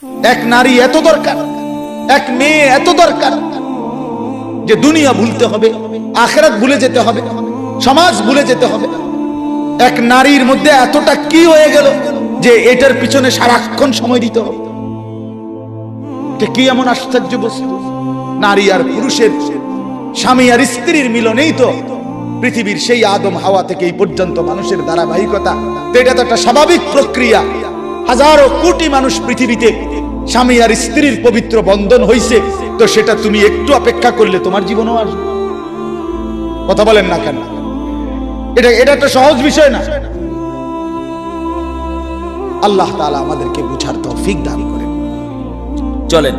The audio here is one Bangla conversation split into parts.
এক নারী এত দরকার, এক মেয়ে এত দরকার যে দুনিয়া ভুলতে হবে, আখিরাত ভুলে যেতে হবে, সমাজ ভুলে যেতে হবে। এক নারীর মধ্যে এতটা কি হয়ে গেল যে এটার পিছনে সারাক্ষণ সময় দিতে হবে। এটা কি এমন আশ্চর্য বস্তু! নারী আর পুরুষের, স্বামী আর স্ত্রীর মিলনেই তো পৃথিবীর সেই আদম হাওয়া থেকে এই পর্যন্ত মানুষের ধারাবাহিকতা। এটা তো একটা স্বাভাবিক প্রক্রিয়া। হাজারো কোটি মানুষ পৃথিবীতে স্বামী আর স্ত্রীর পবিত্র বন্ধন হইছে, তো সেটা তুমি একটু অপেক্ষা করলে তোমার জীবনেও আসবে। কথা বলেন না কেন? এটা একটা সহজ বিষয় না। আল্লাহ তাআলা আমাদেরকে বুঝার তৌফিক দান করেন। চলেন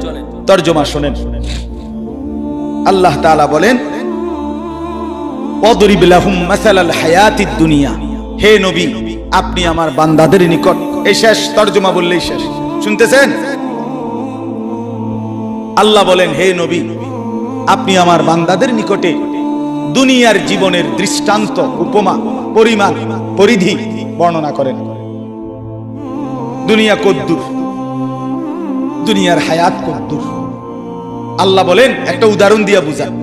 তরজমা শুনেন। আল্লাহ তাআলা বলেন, ওয়াদরিব লাহুম মাসালাল হায়াতিদ দুনিয়া। হে নবী, আপনি আমার বান্দাদের নিকট, এই শেষ তরজমা বললেই শেষ। শুনতেছেন? আল্লাহ বলেন, হে নবী, আপনি আমার বান্দাদের নিকটে দুনিয়ার জীবনের দৃষ্টান্ত, উপমা, পরিমাণ, পরিধি বর্ণনা করেন। দুনিয়া কদ্দুর, দুনিয়ার হায়াত কদ্দুর। আল্লাহ বলেন একটা উদাহরণ দিয়া বুঝান।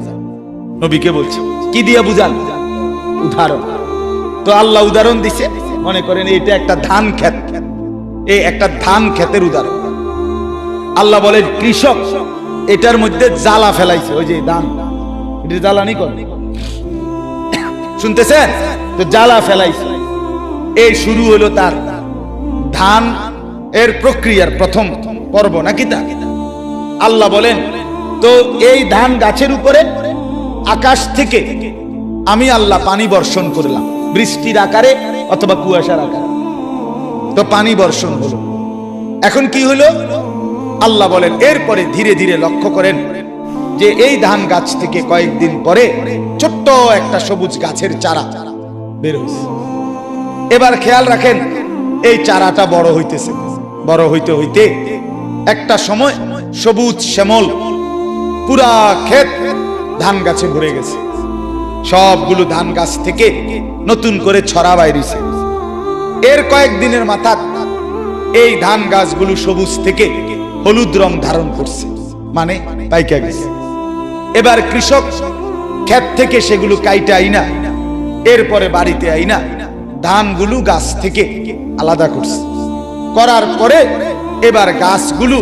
নবীকে বলছে, কি দিয়া বুঝান? উদাহরণ। তো আল্লাহ উদাহরণ দিছে, মনে করেন এটা একটা ধান ক্ষেত, এই একটা ধান ক্ষেতের উদাহরণ। আল্লাহ বলেন কৃষক এটার মধ্যে জ্বালা ফেলাইছে, ওই যে ধান, এটা জ্বালানি কর, শুনতেছেন তো? জ্বালা ফেলাইছে। এই শুরু হলো তার ধান এর প্রক্রিয়ার প্রথম পর্ব, নাকি তা? আল্লাহ বলেন, তো এই ধান গাছের উপরে আকাশ থেকে আমি আল্লাহ পানি বর্ষণ করলাম, বৃষ্টির আকারে অথবা কুয়াশার আকারে। তো পানি বর্ষণ হলো। এখন কি হলো? আল্লাহ বলেন এরপরে ধীরে ধীরে লক্ষ্য করেন যে এই ধান গাছ থেকে কয়েকদিন পরে ছোট্ট একটা সবুজ গাছের চারা বের হয়েছে। এবার খেয়াল রাখেন, এই চারাটা বড় হইতেছে, বড় হইতে হইতে একটা সময় সবুজ শ্যামল পুরা ক্ষেত ধান গাছে ভরে গেছে। সবগুলো ধান গাছ থেকে নতুন করে ছড়া বাইরেছে। এর কয়েকদিনের মাথা এই ধান গাছগুলো সবুজ থেকে হলুদ রং ধারণ করছে, মানে পাইকা গেছে। এবার কৃষক ক্ষেত থেকে সেগুলো কাইটা আইনা এরপরে বাড়িতে আইনা ধানগুলো গাছ থেকে আলাদা করছে। করার পরে এবার গাছগুলো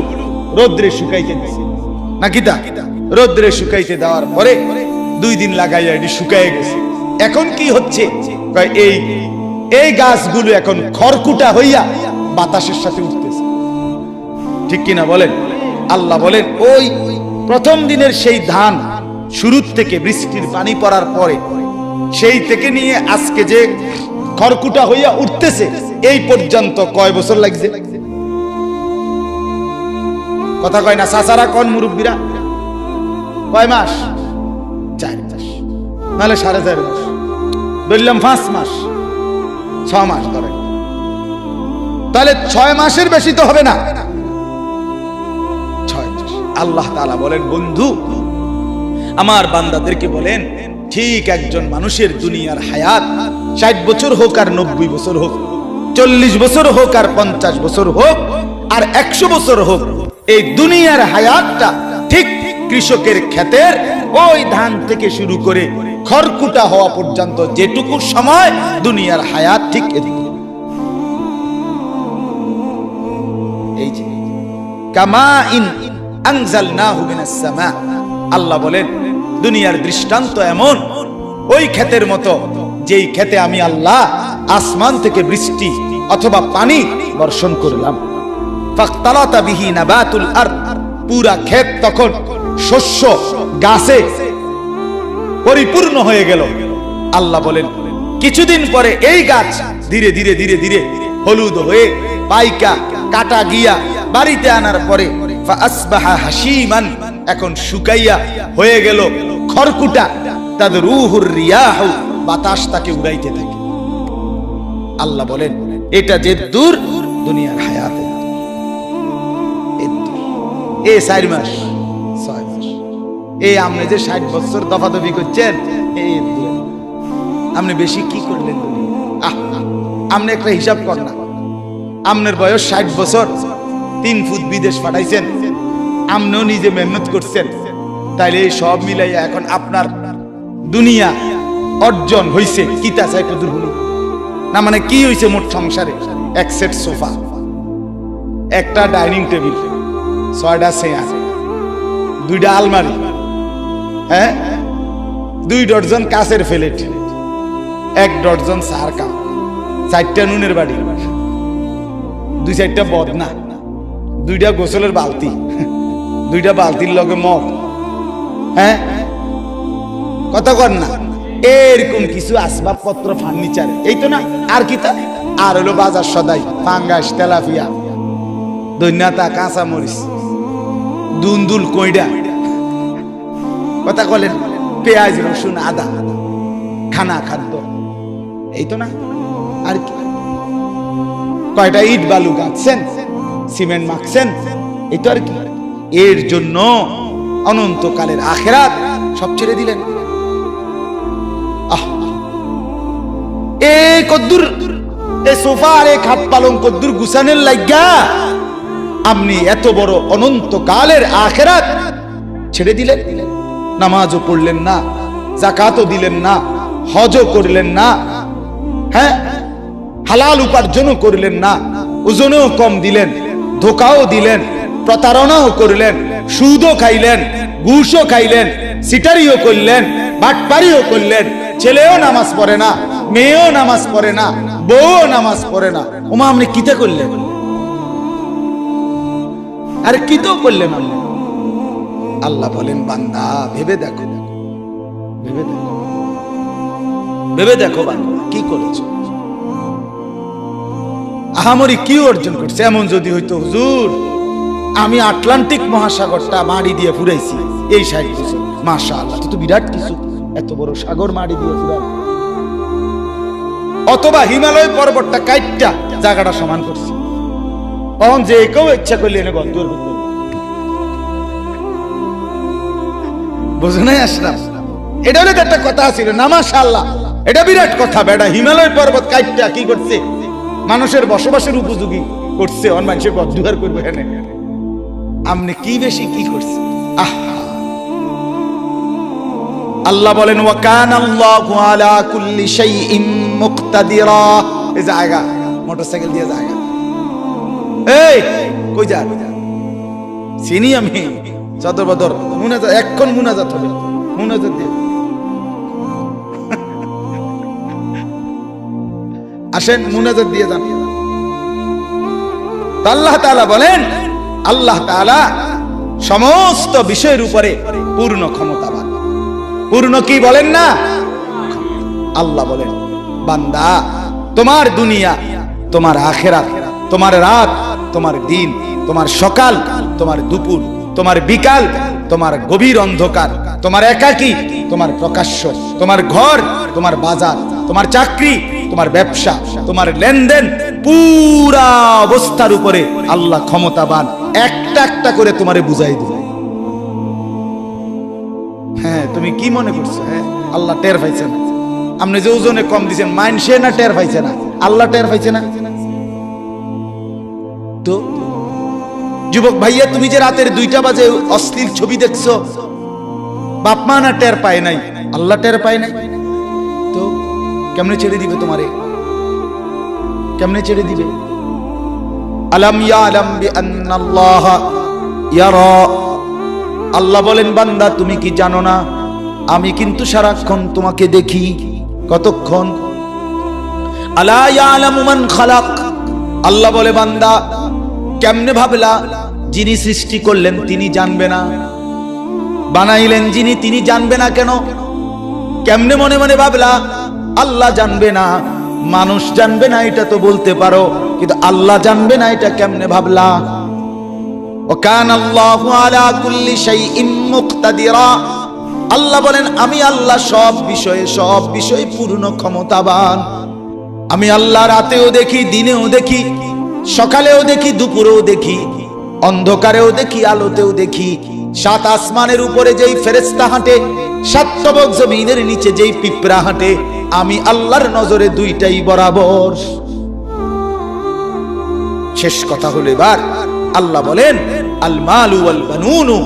রোদ্রে শুকাইতে দিছে, নাকি তা? রোদ্রে শুকাইতে দেওয়ার পরে 2 দিন লাগাইয়া এটি শুকায় গেছে। এখন কি হচ্ছে? এই গাছগুলো এখন খড়কুটা হইয়া বাতাসের সাথে উঠতেছে, ঠিক কিনা বলেন? আল্লাহ বলেন ওই প্রথম দিনের সেই ধান শুরু থেকে বৃষ্টির পানি পড়ার পরে সেই থেকে নিয়ে আজকে যে খড়কুটা হইয়া উঠতেছে, এই পর্যন্ত কয় বছর লাগছে? কথা কয় না চাচারা, কোন মুরব্বীরা? কয় মাস? 4 মাস, নাহলে 4.5 মাস, বললাম 5 মাস, 6 মাস ধরে। তাহলে 6 মাসের বেশি তো হবে না, 6 মাস। আল্লাহ তাআলা বলেন, বন্ধু আমার বান্দাদেরকে বলেন, ঠিক একজন মানুষের দুনিয়ার হায়াত 60 বছর হোক আর 90 বছর হোক, 40 বছর হোক আর 50 বছর হোক আর 100 বছর হোক, এই দুনিয়ার হায়াতটা ঠিক কৃষকের ক্ষেতের ওই ধান থেকে শুরু করে খড়কুটা হওয়া পর্যন্ত যেটুকু সময় দুনিয়ার হায়াত, ঠিক এই যে কামা ইন আনজালনাহু মিনাস সামা। আল্লাহ বলেন দুনিয়ার দৃষ্টান্ত এমন ওই ক্ষেতের মতো যেই ক্ষেতে আমি আল্লাহ আসমান থেকে বৃষ্টি অথবা পানি বর্ষণ করলাম। ফাখতালাতা বিহি নাবাতুল আরদ, পুরা ক্ষেত তখন শস্য গাছে পরিপূর্ণ হয়ে গেল। আল্লাহ বলেন কিছুদিন পরে এই গাছ ধীরে ধীরে ধীরে ধীরে হলুদ হয়ে পাইকা কাটা গিয়া বাড়িতে আনার পরে ফাসবাহা হাসিমান, এখন শুকাইয়া হয়ে গেল খড়কুটা। তাদের রুহুর রিয়াহ, বাতাস তাকে উড়াইতে থাকে। আল্লাহ বলেন এটা যে দূর দুনিয়ার হায়াতে, এই 4 মাস 6 মাস, এই আপনি যে 60 বছর দফাদফি করছেন, এই আপনি বেশি কি করলেন? আপনি একটা হিসাব কর না, আপনার বয়স 60 বছর, 3 ফুট বিদেশ পাঠাইছেন, আপনিও নিজে মেহনত করছেন, তাইলে এই সব মিলাইয়া এখন আপনার দুনিয়া অর্জন হইছে কিতা চাই কদুর হলো না, মানে কি হইছে মোট সংসারে? 1 সেট সোফা, একটা ডাইনিং টেবিল, 6টা চেয়ার, 2টা আলমারি, হ্যাঁ, 2 ডজন কাঁচের প্লেট, 1 ডজন চার কাপ, 4টা নুনের বাড়ি, 2-4টা বদনা, 2টা গোসলের বালতি, 2টা বালতির লগে মগ, হ্যাঁ, কথা কর না, এরকম কিছু আসবাবপত্র, ফার্নিচার, এই তো না, আর কি তা? আর হলো বাজার সদাই, পাঙ্গাস, তেলাপিয়া, দৈন্যাতা, কাঁচা মরিচ, দুন্দুল, কইডা, কথা বলেন, পেঁয়াজ, রসুন, আদা, খানা খাদ্য, এই তো না, আর কি? কয়টা ইট বালু গাঁথছেন, সিমেন্ট মাখছেন, এই তো আর কি? এর জন্য অনন্তকালের আখিরাত সব ছেড়ে দিলেন। এই কদ্দুর এই সোফা আর এই খাট পালং কদ্দুর গুছানের লাগা আপনি এত বড় অনন্তকালের আখিরাত ছেড়ে দিলেন। নামাজও পড়লেন না, যাকাতও দিলেন না, হজও করলেন না, হ্যাঁ, হালাল উপার্জনও করলেন না, ওজনেও কম দিলেন, ধোকাও দিলেন, প্রতারণাও করলেন, সুদও খাইলেন, ঘুষও খাইলেন, সিটারিও করলেন, বাটপারিও করলেন, ছেলেও নামাজ পড়ে না, মেয়েও নামাজ পড়ে না, বউও নামাজ পড়ে না, ওমা আপনি কিতে করলেন? আরে কিতেও করলেন আপনি? আল্লাহ বলেন, বান্দা ভেবে দেখো, ভেবে দেখো, ভেবে দেখো বান্দা কি করেছো, আহামরি কি অর্জন করছে? এমন যদি হইতো, হুজুর আমি আটলান্টিক মহাসাগরটা মাড়ি দিয়ে ফুরাইছি এই 60 বছর, মাশাআল্লাহ, তো বিরাট কিছু, এত বড় সাগর মাড়ি দিয়ে ফুরাই, অথবা হিমালয় পর্বতটা কাইটটা জায়গাটা সমান করছে, তখন যে কেউ ইচ্ছা করলে এনে গদ্দুর হতো, বুঝো নাই আশরাফ? এটা হলে একটা কথা ছিল না, মাশাআল্লাহ, এটা বিরাট কথা। বেটা হিমালয় পর্বত কাইটটা কি করছে? মানুষের বসবাসের উপযোগী করছে, অন মানুষের গদ্দুর করবে এনে। আপনি কি বেশি কি করছে? আল্লাহ বলেন, ওয়া কানাল্লাহু আলা কুল্লি শাইইন মুকতাদিরা। এই জায়গা মোটরসাইকেল দিয়ে জায়গা, এই কই যা? চিনি আমি, সদর বদর মুনাজাত, এখন মুনাজাত হবে, মুনাজাত দিয়ে আসেন, মুনাজাত দিয়ে যান। আল্লাহ তাআলা বলেন, আল্লাহ তাআলা সমস্ত বিষয়ের উপরে পূর্ণ ক্ষমতাবান। পূর্ণ কি বলেন না? আল্লাহ বলেন, বান্দা তোমার দুনিয়া, তোমার আখিরাত, তোমার রাত, তোমার দিন, তোমার সকাল, তোমার দুপুর, তোমার বিকাল, তোমার গভীর অন্ধকার, তোমার একাকী, তোমার প্রকাশ্য, তোমার ঘর, তোমার বাজার, তোমার চাকরি, তোমার ব্যবসা, তোমার লেনদেন, পুরা অবস্থার উপরে আল্লাহ ক্ষমতাবান। একটা একটা করে তোমারে বুঝাই দিবে। হ্যাঁ, তুমি কি মনে করছো? হ্যাঁ, আল্লাহ টের পাইছে না? আপনি যে ওজনে কম দিচ্ছেন, মাইনসে না টের পাইছে না? আল্লাহ টের পাইছে না? তো যুবক ভাইয়া, তুমি যে রাতের 2টা বাজে অশ্লীল ছবি দেখছো, বাপ মা না টের পায় নাই? আল্লাহ টের পায় নাই? তো কেমনে ছেড়ে দিবে তোমারে? কেমনে ছেড়ে দিবে? আলাম ইয়ালাম বিআন্নাল্লাহ ইয়ারা। আল্লাহ বলেন, বান্দা তুমি কি জানো না আমি কিন্তু সারাক্ষণ তোমাকে দেখি। কতক্ষণ? আলা ইয়ালামু মান খালাক। আল্লাহ বলে, বান্দা কেমনে ভাবলা যিনি সৃষ্টি করলেন তিনি জানবে না? বানাইলেন যিনি তিনি জানবে না কেন? কেমনে মনে মনে ভাবলা আল্লাহ জানবে না, মানুষ জানবে না, এটা তো বলতে পারো, কিন্তু আল্লাহ জানবে না এটা কেমনে ভাবলা? ওয়া কানাল্লাহু আলা কুল্লি শাইইন মুকতাদিরা। আল্লাহ বলেন, আমি আল্লাহ সব বিষয়ে পূর্ণ ক্ষমতাবান। আমি আল্লাহ রাতেও দেখি, দিনেও দেখি, সকালেও দেখি, দুপুরেও দেখি, অন্ধকারেও দেখি, আলোতেও দেখি। 7 আসমানের উপরে যেই ফেরেশতা হাঁটে, 7 তবক জমিনের নিচে যেই পিঁপড়া হাঁটে, আমি আল্লাহর নজরে 2টাই বরাবর। শেষ কথা হলো, এবার আল্লাহ বলেন আল মালু ওয়াল বানুনু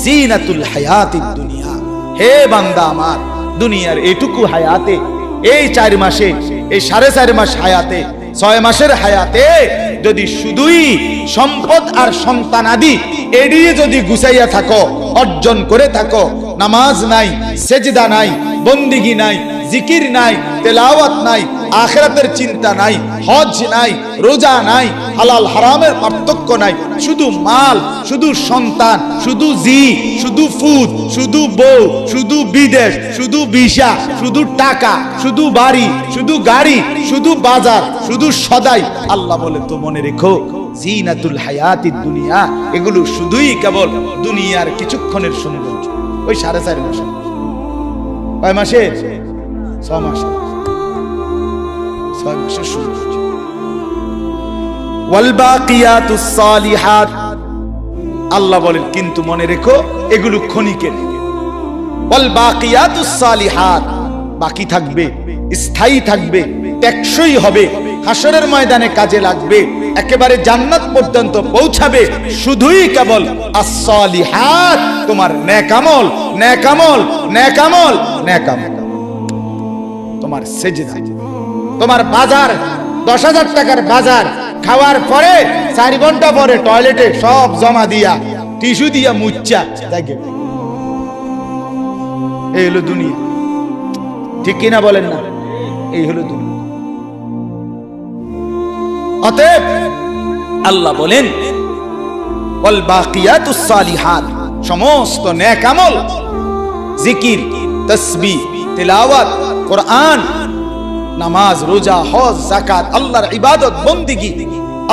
জিনাতুল হায়াতিদ দুনিয়া। হে বান্দা আমার, দুনিয়ার এইটুকু হায়াতে, এই 4 মাসে, এই 4.5 মাস হায়াতে, 6 মাসের হায়াতে যদি শুধুই সম্পদ আর সন্তান আদি এড়িয়ে যদি গুছাইয়া থাকো, অর্জন করে থাকো, নামাজ নাই, সেজদা নাই, বন্দিগি নাই, জিকির নাই, তেলাওয়াত নাই, আখিরাতের চিন্তা নাই, হজ নাই, রোজা নাই, হালাল হারামের পার্থক্য নাই, শুধু মাল, শুধু সন্তান, শুধু শুধু ফুদ, শুধু বউ, শুধু বিদেশ, শুধু ভিসা, শুধু টাকা, শুধু বাড়ি, শুধু গাড়ি, শুধু বাজার, শুধু সদাই। আল্লাহ বলে তো মনে রেখো জিনাতুল হায়াতিদ দুনিয়া, এগুলো শুধুই কেবল দুনিয়ার কিছুক্ষণের সৌন্দর্য। ওই 4.5 মাস, কয় মাসে? 6 মাসে, 6 মাসের সৌন্দর্য। ওয়াল বাকিয়াতুস সালিহাত, আল্লাহ বলেন কিন্তু মনে রেখো এগুলো ক্ষণিকের। ওয়াল বাকিয়াতুস সালিহাত, বাকি থাকবে, স্থায়ী থাকবে, টেকসই হবে, হাসরের ময়দানে কাজে লাগবে, একেবারে জান্নাত পর্যন্ত পৌঁছাবে, শুধুই কেবল as-সালিহাত, তোমার নেক আমল, নেক আমল, নেক আমল, নেক আমল। তোমার সেজদা, তোমার বাজার, 10,000 টাকার বাজার খাওয়ার পরে 4 ঘন্টা পরে টয়লেটে সব জমা দিয়া, টিস্যু দিয়া মুচ্ছা দেখে, এই হলো দুনিয়া। ঠিক কিনা বলেন না? এই হলো দুনিয়া। অতএব আল্লাহ বলেন ওয়াল বাকিয়াতুস সালিহাত, সমস্ত নেক আমল, জিকির, তাসবিহ, তিলাওয়াত, কোরআন, নামাজ, রোজা, হজ, যাকাত, আল্লাহর ইবাদত, বন্দেগী,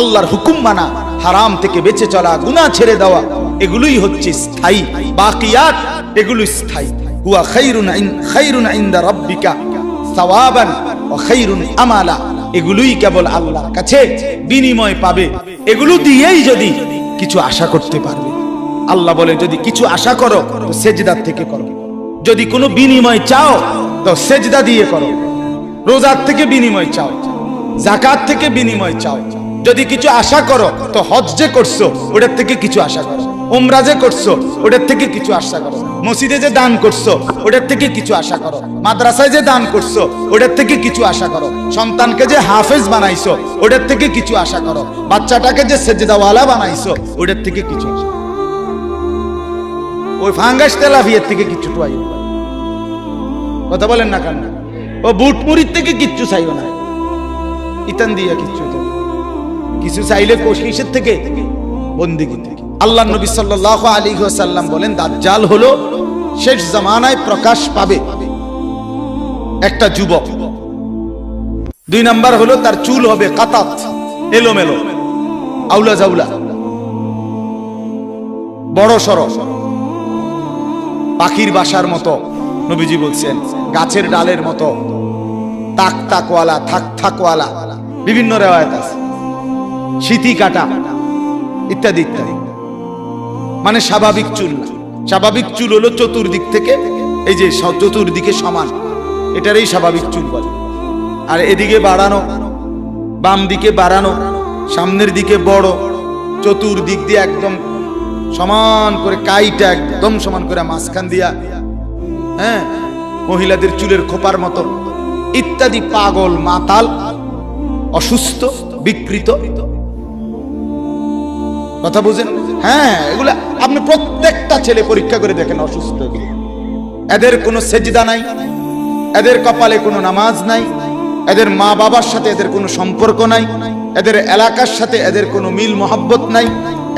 আল্লাহর হুকুম মানা, হারাম থেকে বেঁচে চলা, গুনাহ ছেড়ে দেওয়া, এগুলোই হচ্ছে স্থায়ী বাকিয়াত, এগুলো স্থায়ী। হুয়া খায়রুন ইনদা রাব্বিকা সাওয়াবান ওয়া খায়রুন আমালা, এগুলোই কেবল আল্লাহর কাছে বিনিময় পাবে, এগুলো দিয়েই যদি কিছু আশা করতে পারবে। আল্লাহ বলে যদি কিছু আশা করো তো সেজদা থেকে করো, যদি কোনো বিনিময় চাও তো সেজদা দিয়ে করো, রোজার থেকে বিনিময় চাও, যাকাত থেকে বিনিময় চাও, যদি কিছু আশা করো তো হজ যে করছো ওটার থেকে কিছু আশা করো, উমরা যে করছো ওটার থেকে কিছু আশা করো, মসজিদে যে দান করছো ওটার থেকে কিছু আশা করো, মাদ্রাসায় যে দান করছো ওটার থেকে কিছু আশা করো, সন্তানকে যে হাফেজ বানাইছো ওটার থেকে কিছু আশা করো, বাচ্চাটাকে যে সেজদাওয়ালা বানাইছো ওটার থেকে কিছু আশা করো, ওই ফাঙ্গাস তেলাপিয়ার থেকে কিছু পাই। কথা বলেন না কেন? ও বুট মুড়ির থেকে কিচ্ছু চাইও না, ইতান দিয়া কিচ্ছু, কিছু চাইলে কোশিশের থেকে, বন্দেগী থেকে। আল্লাহ নবী সাল্লাল্লাহু আলাইহি ওয়াসাল্লাম বলেন দাজ্জাল হলো শেষ জামানায় প্রকাশ পাবে একটা যুবক। 2 নাম্বার হলো তার চুল হবে কাতাত, এলোমেলো, আউলা জাউলা, বড় সড়ো, পাখির বাসার মতো, নবীজি বলছেন গাছের ডালের মতো, তাক তাকওয়ালা, থাক থাকওয়ালা, বিভিন্ন রিওয়ায়াত আছে, শীতি কাটা ইত্যাদি ইত্যাদি। মানে স্বাভাবিক চুল না, স্বাভাবিক চুল হলো চতুর্দিক থেকে, এই যে চতুর্দিকে সমান, এটারই স্বাভাবিক চুল বলে। আর এদিকে বাড়ানো, বাম দিকে বাড়ানো, সামনের দিকে বড়, চতুর্দিক দিয়ে একদম সমান করে, কাইটা একদম সমান করে মাঝখান দিয়া, হ্যাঁ, মহিলাদের চুলের খোপার মতো ইত্যাদি। পাগল, মাতাল, অসুস্থ, বিকৃত, কথা বুঝেন? হ্যাঁ, এগুলা আপনি প্রত্যেকটা ছেলে পরীক্ষা করে দেখেন, অসুস্থ। এদের কোনো সেজদা নাই, এদের কপালে কোনো নামাজ নাই, এদের মা বাবার সাথে এদের কোনো সম্পর্ক নাই, এদের এলাকার সাথে এদের কোনো মিল মহব্বত নাই,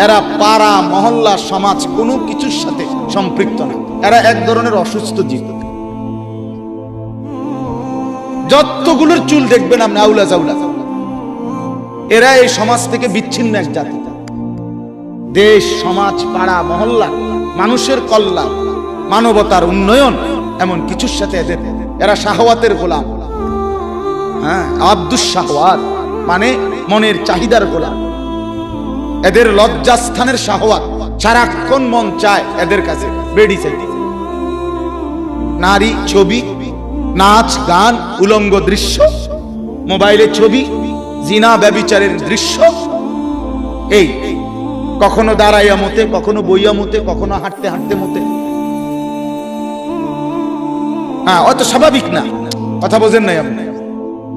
এরা পাড়া মহল্লা সমাজ কোনো কিছুর সাথে সম্পৃক্ত না, এরা এক ধরনের অসুস্থ জীব। যতগুলোর চুল দেখবেন আপনি আউলা জাউলা, এরা এই সমাজ থেকে বিচ্ছিন্ন এক জাতি। দেশ, সমাজ, পাড়া মহল্লা, মানুষের কল্যাণ, মানবতার উন্নয়ন, এমন কিছুর সাথে এরা শাহওয়াতের গোলাম। হ্যাঁ, আব্দুস শাহওয়াত মানে মনের চাহিদার গোলাম। এদের লজ্জাস্থানের শাহওয়াত, সারাক্ষণ মন চায় এদের কাছে বেড়ি চাইতে, নারী, ছবি, নাচ, গান, উলঙ্গ দৃশ্য, মোবাইলে ছবি, জিনা ব্যভিচারের দৃশ্য। এই কখনো দাঁড়াইয়া মতে, কখনো বইয়া মতে, কখনো হাঁটতে হাঁটতে মতে। হ্যাঁ, অত স্বাভাবিক না, কথা বোঝেন নাই আপনি?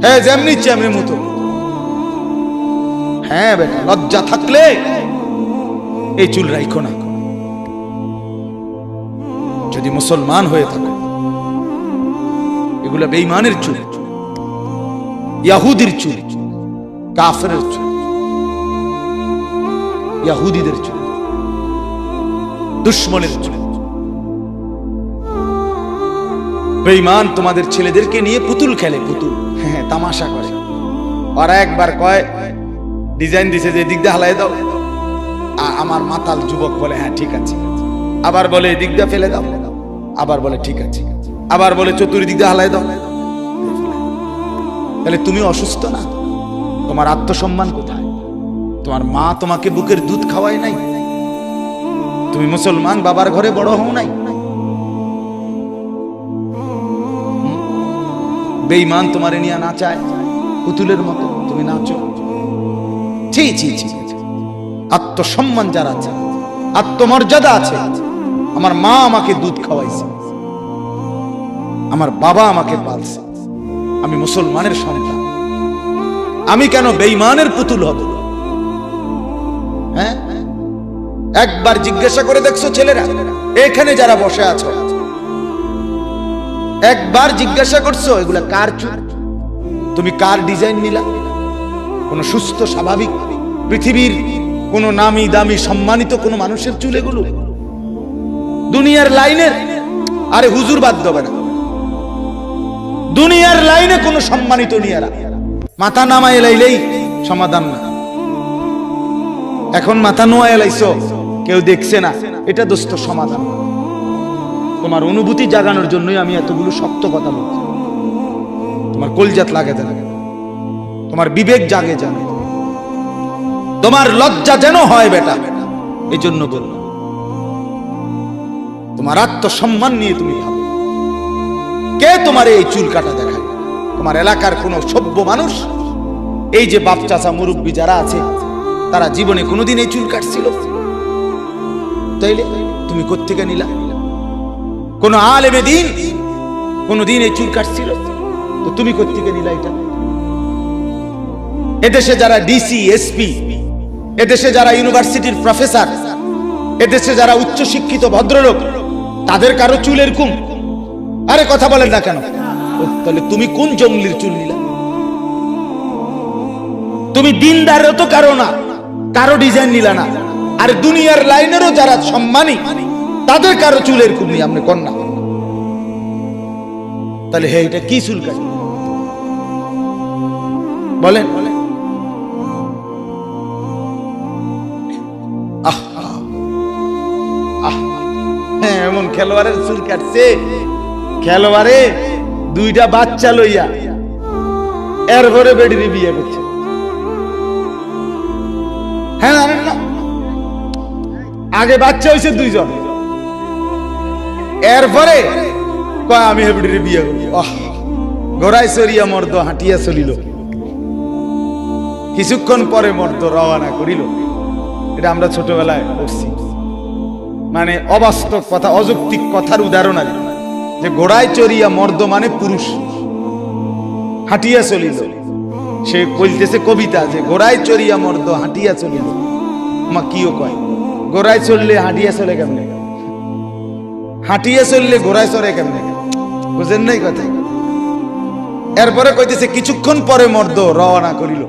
হ্যাঁ, যেমনি ইচ্ছে এমনি মতো। হ্যাঁ বেটা, লজ্জা থাকলে এই চুল রাখো না। যদি মুসলমান হয়ে থাকে, এগুলা বেঈমানের চুল, ইয়াহুদির চুল, কাফেরের চুল, ইয়াহুদিদের চুল, দুশ্মনের চুল। বেঈমান তোমাদের ছেলেদেরকে নিয়ে পুতুল খেলে, পুতুল, হ্যাঁ, তামাশা করে। ওরা একবার কয়, ডিজাইন দিছে যে এদিক দিয়ে হালাই দাও, আমার মাতাল যুবক বলে হ্যাঁ ঠিক আছে, আবার বলে এদিক দিয়ে ফেলে দাও, আবার বলে ঠিক আছে, আবার বলে চতুর্দিক দিয়ে হালাই দাও। তাহলে তুমি অসুস্থ না? তোমার আত্মসম্মান কোথায়? তোমার মা তোমাকে বুকের দুধ খাওয়ায় নাই? তুমি মুসলমান বাবার ঘরে বড় হও নাই? বেঈমান তোমারে নিয়ে নাচায় পুতুলের মতো, তুমি নাচো। ছি ছি ছি। আত্মসম্মান যার আছে, আত্মমর্যাদা আছে, আমার মা আমাকে দুধ খাওয়াইছে, আমার বাবা আমাকে পালছে, আমি মুসলমানের সন্তান, আমি কেন বেঈমানের পুতুল হব? হ্যাঁ, একবার জিজ্ঞাসা করে দেখছো ছেলেরা, এখানে যারা বসে আছো, একবার জিজ্ঞাসা করছো এগুলা কার চুল? তুমি কার ডিজাইন নিলা? কোন সুস্থ স্বাভাবিক পৃথিবীর কোন নামি দামি সম্মানিত কোন মানুষের চুল এগুলো? দুনিয়ার লাইনের, আরে হুজুর বাদ দেবে না, দুনিয়ার লাইনে কোন সম্মানিত নিয়ারা মাথা নামায় এলাইলেই সমাধান না। এখন মাথা নোয়া এলাইছো, কেউ দেখছে না, এটা দোস্ত সমাধান। তোমার অনুভূতি জাগানোর জন্যই আমি এতগুলো শক্ত কথা বলছি। তোমার কলজাত লাগে জানে, তোমার বিবেক জাগে জানে, তোমার লজ্জা যেন হয় বেটা, এই জন্য বলল। তোমার আত্মসম্মান নিয়ে তুমি ভাবো, কে তোমার এই চুল কাটা দেখায়? তোমার এলাকার কোন সভ্য মানুষ, এই যে বাপ চাচা মুরব্বী যারা আছে, তারা জীবনে কোনোদিন এই চুল কাটছিল? তাইলে তুমি কোত্থেকে নিলা? কোন আলেমে দিন কোনদিন এই চুল কাটছিল? তো তুমি কোত্থেকে নিলা এটা? এদেশে যারা ডিসি, এসপি, এদেশে যারা ইউনিভার্সিটির প্রফেসর, এদেশে যারা উচ্চ শিক্ষিত ভদ্রলোক, তাদের কারো চুল এরকম? আরে কথা বলেন না কেন? তাহলে তুমি কোন জঙ্গলির চুল নিলা? তুমি দিনদারও তো কারো না, কারো ডিজাইন নিলা না। আর দুনিয়ার লাইনেরও যারা সম্মানী, তাদের কারো চুল এরকম নেই, আপনি কন্যা। তাহলে হে, এটা কি চুল কাটে বলেন? হ্যাঁ, এমন খেলোয়াড়ের চুল কাটছে, খেলোয়াড়ে দুইটা বাচ্চা লইয়া এরপরে বেডির বিয়ে করছে। হ্যাঁ, জানেন না, আগে বাচ্চা হয়েছে দুইজন, এরপরে কয় আমি হেবডির বিয়ে করি। ঘোড়ায় চড়িয়া মর্দ হাঁটিয়া চলিল, কিছুক্ষণ পরে মর্দ রওনা করিল। এটা আমরা ছোটবেলায় পড়ছি, মানে অবাস্তব কথা, অযৌক্তিক কথার উদাহরণ আছে যে ঘোড়ায় চড়িয়া মর্দ মানে পুরুষ হাঁটিয়া চলিল। সে বলতেছে কবিতা যে ঘোড়ায় চড়িয়া মর্দ হাঁটিয়া চলিল। মা কিও কয়, ঘোড়ায় চললে হাঁটিয়া চলে কেমনে? হাঁটিয়া চললে ঘোড়ায় চড়ে কেমনে? বুঝেন নাই কথা? এরপরে কইতেছে কিছুক্ষণ পরে মর্দ রওনা করিল।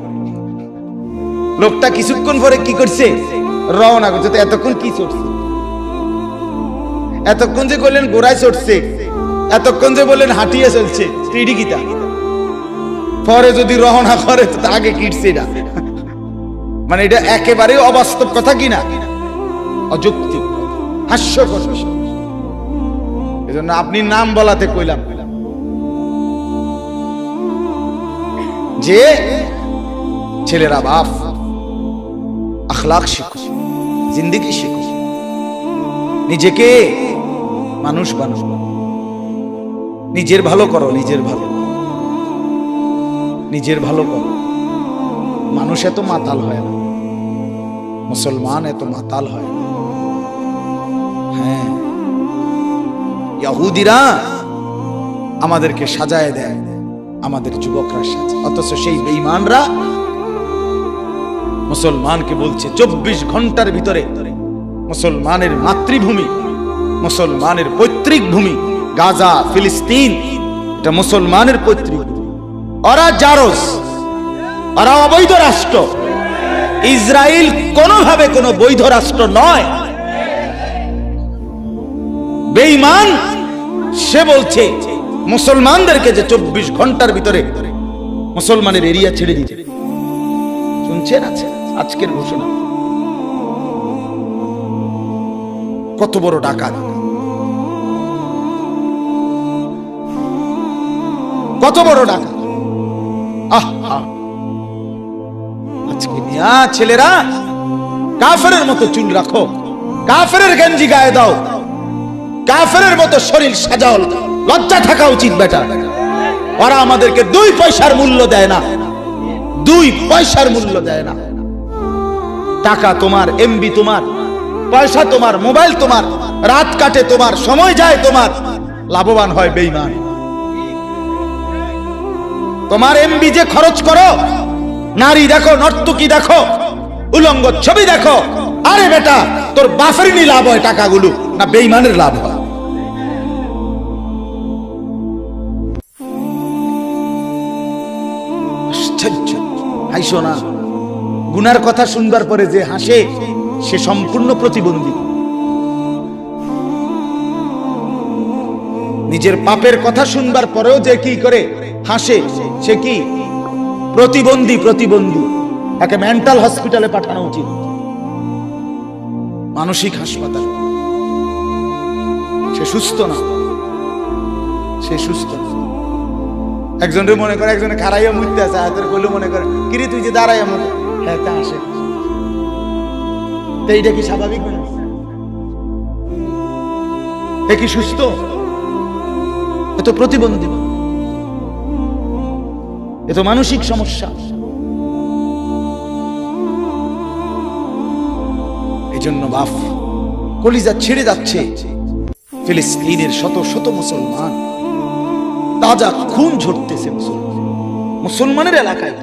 লোকটা কিছুক্ষণ পরে কি করছে? রওনা করছে। তো এতক্ষণ কি চড়ছে? এতক্ষণ যে বললেন ঘোড়ায় চড়ছে, এতক্ষণ যে বললেন হাঁটিয়ে চলছে, স্ত্রী গীতা পরে যদি রওনা করে তো আগে কিটছে। এটা মানে এটা একেবারে অবাস্তব কথা কিনা, অযৌক্তিক, হাস্যকর। এজন্য আপনি নাম বলাতে কইলাম যে ছেলেরা বাপ আখলাক শিখো, জিন্দেগি শিখো, নিজেকে মানুষ বানাও, নিজের ভালো করো, নিজের ভালো, নিজের ভালো করো। মানুষ এত মাতাল হয় না, মুসলমান এত মাতাল হয়। হ্যাঁ, ইহুদিরা আমাদেরকে সাজায় দেয়, আমাদের যুবকরা সাজে, অথচ সেই বেঈমানরা মুসলমানকে বলছে 24 ঘন্টার ভিতরে মুসলমানের মাতৃভূমি, মুসলমানের পৈতৃক ভূমি গাজা, ফিলিস্তিন, এটা মুসলমানের পৈতৃক ভূমি। ওরা জারজ, ওরা অবৈধ রাষ্ট্র। ইসরায়েল কোনোভাবে কোনো বৈধ রাষ্ট্র নয়। বেঈমান সে বলছে মুসলমানদেরকে যে 24 ঘন্টার ভিতরে মুসলমানের এরিয়া ছেড়ে দিতে। শুনছেন আজকের ঘোষণা? কত বড় ডাকাত, কত বড় ডাকাত! আহা, আজকে মিয়া ছেলেরা কাফেরের মতো চুল রাখো, কাফেরের গেঞ্জি গায়ে দাও, কাফেরের মতো শরীর সাজাও, লজ্জা থাকা উচিত বেটা। ওরা আমাদেরকে 2 পয়সার মূল্য দেয় না, 2 পয়সার মূল্য দেয় না। টাকা তোমার, এমবি তোমার, পয়সা তোমার, মোবাইল তোমার, রাত কাটে তোমার, সময় যায় তোমার, লাভবান হয় বেঈমান। তোমার এমবি যে খরচ করো, নারী দেখো, নর্তকী দেখো, উলঙ্গ ছবি দেখো, আরে বেটা তোর বাপের নি লাভ হয় টাকাগুলো, না বেঈমানের লাভ হয়? হাসো না, গুনার কথা শুনবার পরে যে হাসে সে সম্পূর্ণ প্রতিবন্ধী। নিজের পাপের কথা শুনবার পরেও যে কি করে হাসে সে কি প্রতিবন্ধী। প্রতিবন্ধী একে মেন্টাল হসপিটালে পাঠানো উচিত, মানসিক হাসপাতাল। সে সুস্থ না, সে সুস্থ না। একজনের মনে করে একজনে খারাইয়া মুইতে আছে, হাতের কইলে মনে করে কিরে তুই যে দাঁড়াইয়া মনে, হ্যাঁ তা আসে। তো এইটা কি স্বাভাবিক না? এ কি সুস্থ? এ তো প্রতিবন্ধী, এ তো মানসিক সমস্যা। এই জন্য বাপ কলিজা ছেড়ে যাচ্ছে। ফিলিস্তিনের শত শত মুসলমান, তাজা খুন ঝরতেছে মুসলমানের এলাকায়।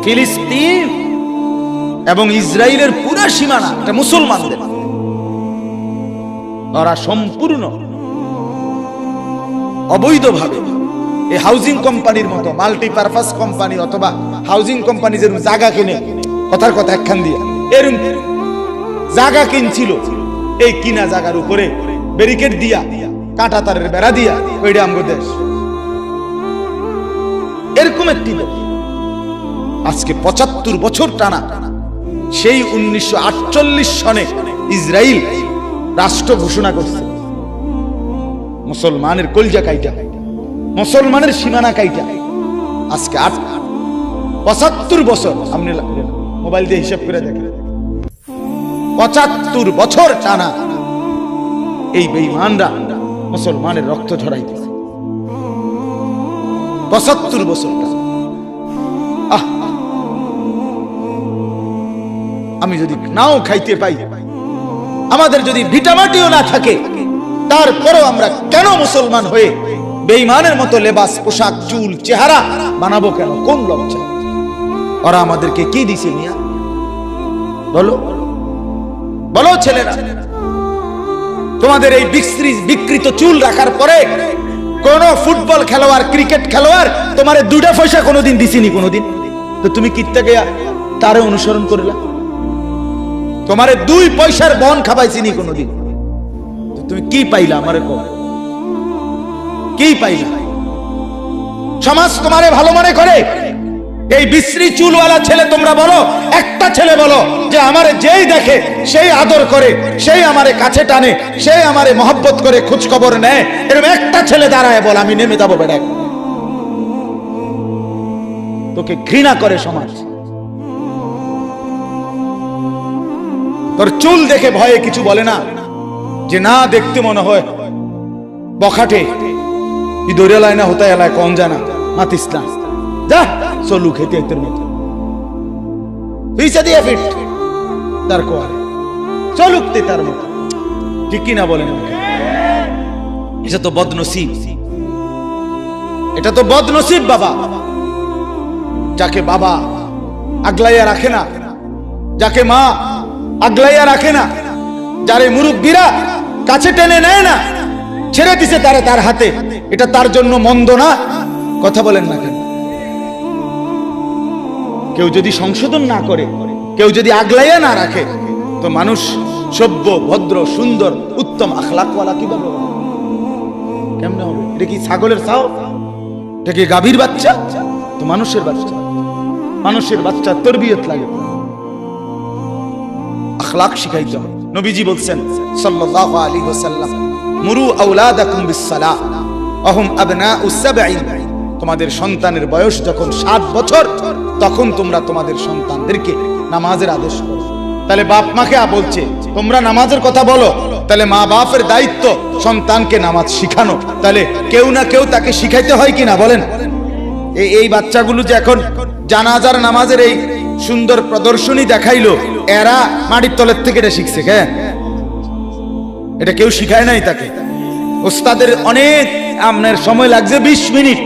ফিলিস্তিন এবং ইসরায়েলের পুরা সীমানা এটা মুসলমানদের। ওরা সম্পূর্ণ অবৈধভাবে এই হাউজিং কোম্পানির মতো মাল্টিপারপাস কোম্পানি অথবা হাউজিং কোম্পানি যেরকম জায়গা কিনে, কথার কথা একখান দিয়ে এরকম জায়গা কিনছিল, এই কিনা জায়গার উপরে ব্যারিকেড দিয়া, কাঁটা তারের বেড়া দিয়া, ওইটা আমগো দেশ। এরকম একটি দেশ আজকে 75 বছর টানা, সেই 1948 সনে ইসরায়েল রাষ্ট্র ঘোষণা করছে। মুসলমানের কলজা কাইটা, মুসলমানের সীমানা কাইটা আজকে 75 বছর। আপনি মোবাইল দিয়ে হিসাব করে দেখেন, 75 বছর টানা এই বেঈমানরা মুসলমানের রক্ত ঝরাইতেছে। 75 বছর। আমি যদি নাও খাইতে পাই, আমাদের যদি ভিটামাটিও না থাকে, তারপরেও আমরা কেন মুসলমান হয়ে বেঈমানের মতো লেবাস, পোশাক, চুল, চেহারা বানাবো কেন? কোন লজ্জা? ওরা আমাদেরকে কি দিছে মিয়া? বলো বলো ছেলেরা, তোমাদের এই বিকৃত চুল রাখার পরে কোন ফুটবল খেলোয়াড়, ক্রিকেট খেলোয়াড় তোমারে 2টা পয়সা কোনোদিন দিছিনি? কোনোদিন? তো তুমি কিত্তা গিয়া তারে অনুসরণ করলা? তোমারে 2 পয়সার বন খাবাইছিনি কোনোদিন? তুমি কি পাইলা? আমারে কও, কি পাইলা? সমাজ তোমারে ভালো মনে করে। এই বিশ্রী চুলওয়ালা ছেলে তোমরা বলো, একটা ছেলে বলো যে আমারে যেই দেখে সেই আদর করে, সেই আমারে কাছে টানে, সেই আমারে মহব্বত করে, খোঁজ খবর নেয়। এরকম একটা ছেলে দাঁড়ায় বল, আমি নেমে যাবো বেড়া। তোকে ঘৃণা করে সমাজ। তোর চুল দেখে ভয়ে কিছু বলে না, যে না দেখতে মনে হয় বখাটে, কি দৌড়ে লাই না হতে এলায় কম জানা মাতিস না, যা চলু খেতে এর মতো। তার কোয়ারে, চলুক তে তার মতো। ঠিক কিনা বলেন? এটা তো বদনসিব, এটা তো বদনসিব বাবা, যাকে বাবা আগলাইয়া রাখে না, যাকে মা আগলাইয়া রাখে না, যারে মুরব্বীরা কাছে টেনে নেয় না, ছেড়ে দিছে তারে তার হাতে, এটা তার জন্য মন্দ না? কথা বলেন না কেন? কেউ যদি সংশোধন না করে, কেউ যদি আগলাইয়া না রাখে, তো মানুষ সভ্য, ভদ্র, সুন্দর, উত্তম আখলাকওয়ালা কিভাবে হবে? কেমনে হবে? এটা কি ছাগলের ছাও? এটা কি গাভীর বাচ্চা? তো মানুষের বাচ্চা, মানুষের বাচ্চা তরবিয়ত লাগে, আখলাক শিখাইতে হবে। নবীজি বলছেন সাল্লাল্লাহু আলাইহি ওয়াসাল্লাম, মুরু আওলাদাকুম বিসসালাহ ওয়া হুম আবনাউ সাবঈন, তোমাদের সন্তানের বয়স যখন 7 বছর, তখন তোমরা তোমাদের সন্তানদেরকে নামাজের আদেশ করো। তাহলে বাপ মাকে বলছে তোমরা নামাজের কথা বলো, তাহলে মা বাপের দায়িত্ব সন্তানকে নামাজ শিখানো। তাহলে কেউ না কেউ তাকে শিখাইতে হয় কিনা বলেন? এই বাচ্চাগুলো যে এখন জানাজার নামাজের এই সুন্দর প্রদর্শনী দেখাইলো, এরা মাটির তলের থেকে এটা শিখছে। হ্যাঁ, এটা কেউ শিখায় নাই তাকে। ওস্তাদের অনেক আপনার সময় লাগছে 20 মিনিট,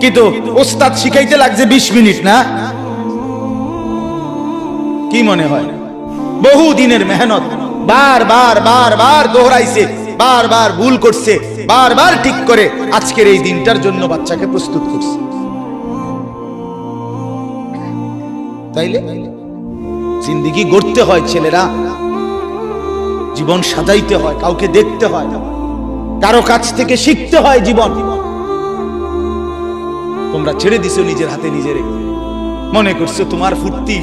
কিন্তু ওস্তাদ শিখাইতে লাগছে 20 মিনিট না? কি মনে হয়? বহু দিনের মেহনত, বারবার বারবার দোহরাইছে, বারবার ভুল করছে, বারবার ঠিক করে আজকের এই দিনটার জন্য বাচ্চাকে প্রস্তুত করছে। তাইলে জিন্দেগি গড়তে হয় ছেলেরা, জীবন সাজাইতে হয়, কাউকে দেখতে হয়, কারো কাছ থেকে শিখতে হয় জীবন। তোমরা ছেড়ে দিছো নিজের হাতে নিজেরে, মনে করছো তোমার ফুর্তি,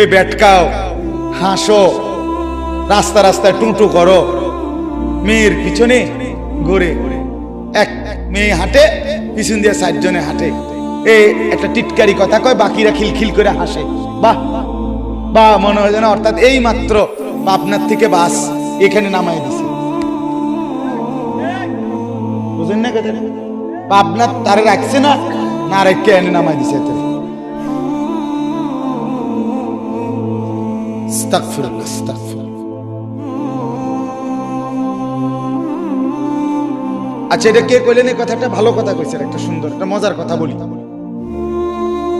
এ ব্যাটকাও, হাসো, রাস্তা রাস্তায় টুটু করো, মেয়ের পিছনে ঘুরে, এক মেয়ে হাঁটে, পিছন দিয়ে 4 জনে হাঁটে, একটা টিটকারি কথা কয়, বাকিরা খিলখিল করে হাসে। বাহ বাহ, মনে হয় যেন অর্থাৎ এই মাত্র আপনার থেকে বাস এখানে নামাই দিছে। বুঝেন না কথা? আপনার তারে রাখছে না, না রেখে এনে নামাই দিছে। আস্তাগফিরুল্লাহ, আস্তাগফিরুল্লাহ। আচ্ছা, এটা কে কইলেন এই কথাটা? ভালো কথা কইছে, একটা সুন্দর, একটা মজার কথা বলি।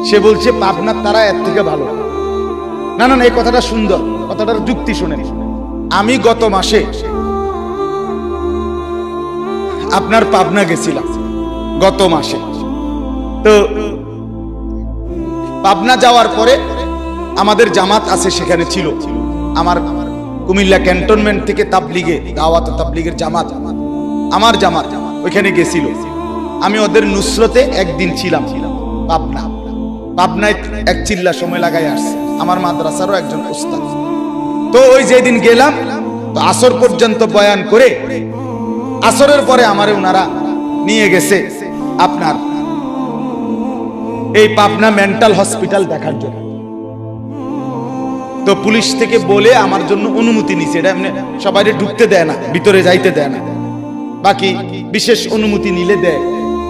সে বলছে পাবনার তারা এর থেকে ভালো। না না, এই কথাটা সুন্দর, কথাটার যুক্তি শুনেন। আমি গত মাসে আপনার পাবনা গেছিলাম, গত মাসে। তো পাবনা যাওয়ার পরে আমাদের জামাত আছে, সেখানে ছিল আমার কুমিল্লা ক্যান্টনমেন্ট থেকে তাবলিগে, দাওয়াত তাবলিগের জামাত, আমার জামাত ওইখানে গেছিল। আমি ওদের নুসরতে একদিন ছিলাম পাবনা। পাবনায় 1 চিল্লা সময় লাগাই আসছে, আমার মাদ্রাসারও একজন উস্তাদ। তো ওই যেদিন গেলাম, তো আসর পর্যন্ত বয়ান করে, আসরের পরে আমারে ওনারা নিয়ে গেছে আপনার এই পাবনা মেন্টাল হসপিটাল দেখার জন্য। তো পুলিশ থেকে বলে আমার জন্য অনুমতি নিছে, এটা এমনি সবাই ঢুকতে দেয় না, ভিতরে যাইতে দেয় না, বাকি বিশেষ অনুমতি নিলে দেয়।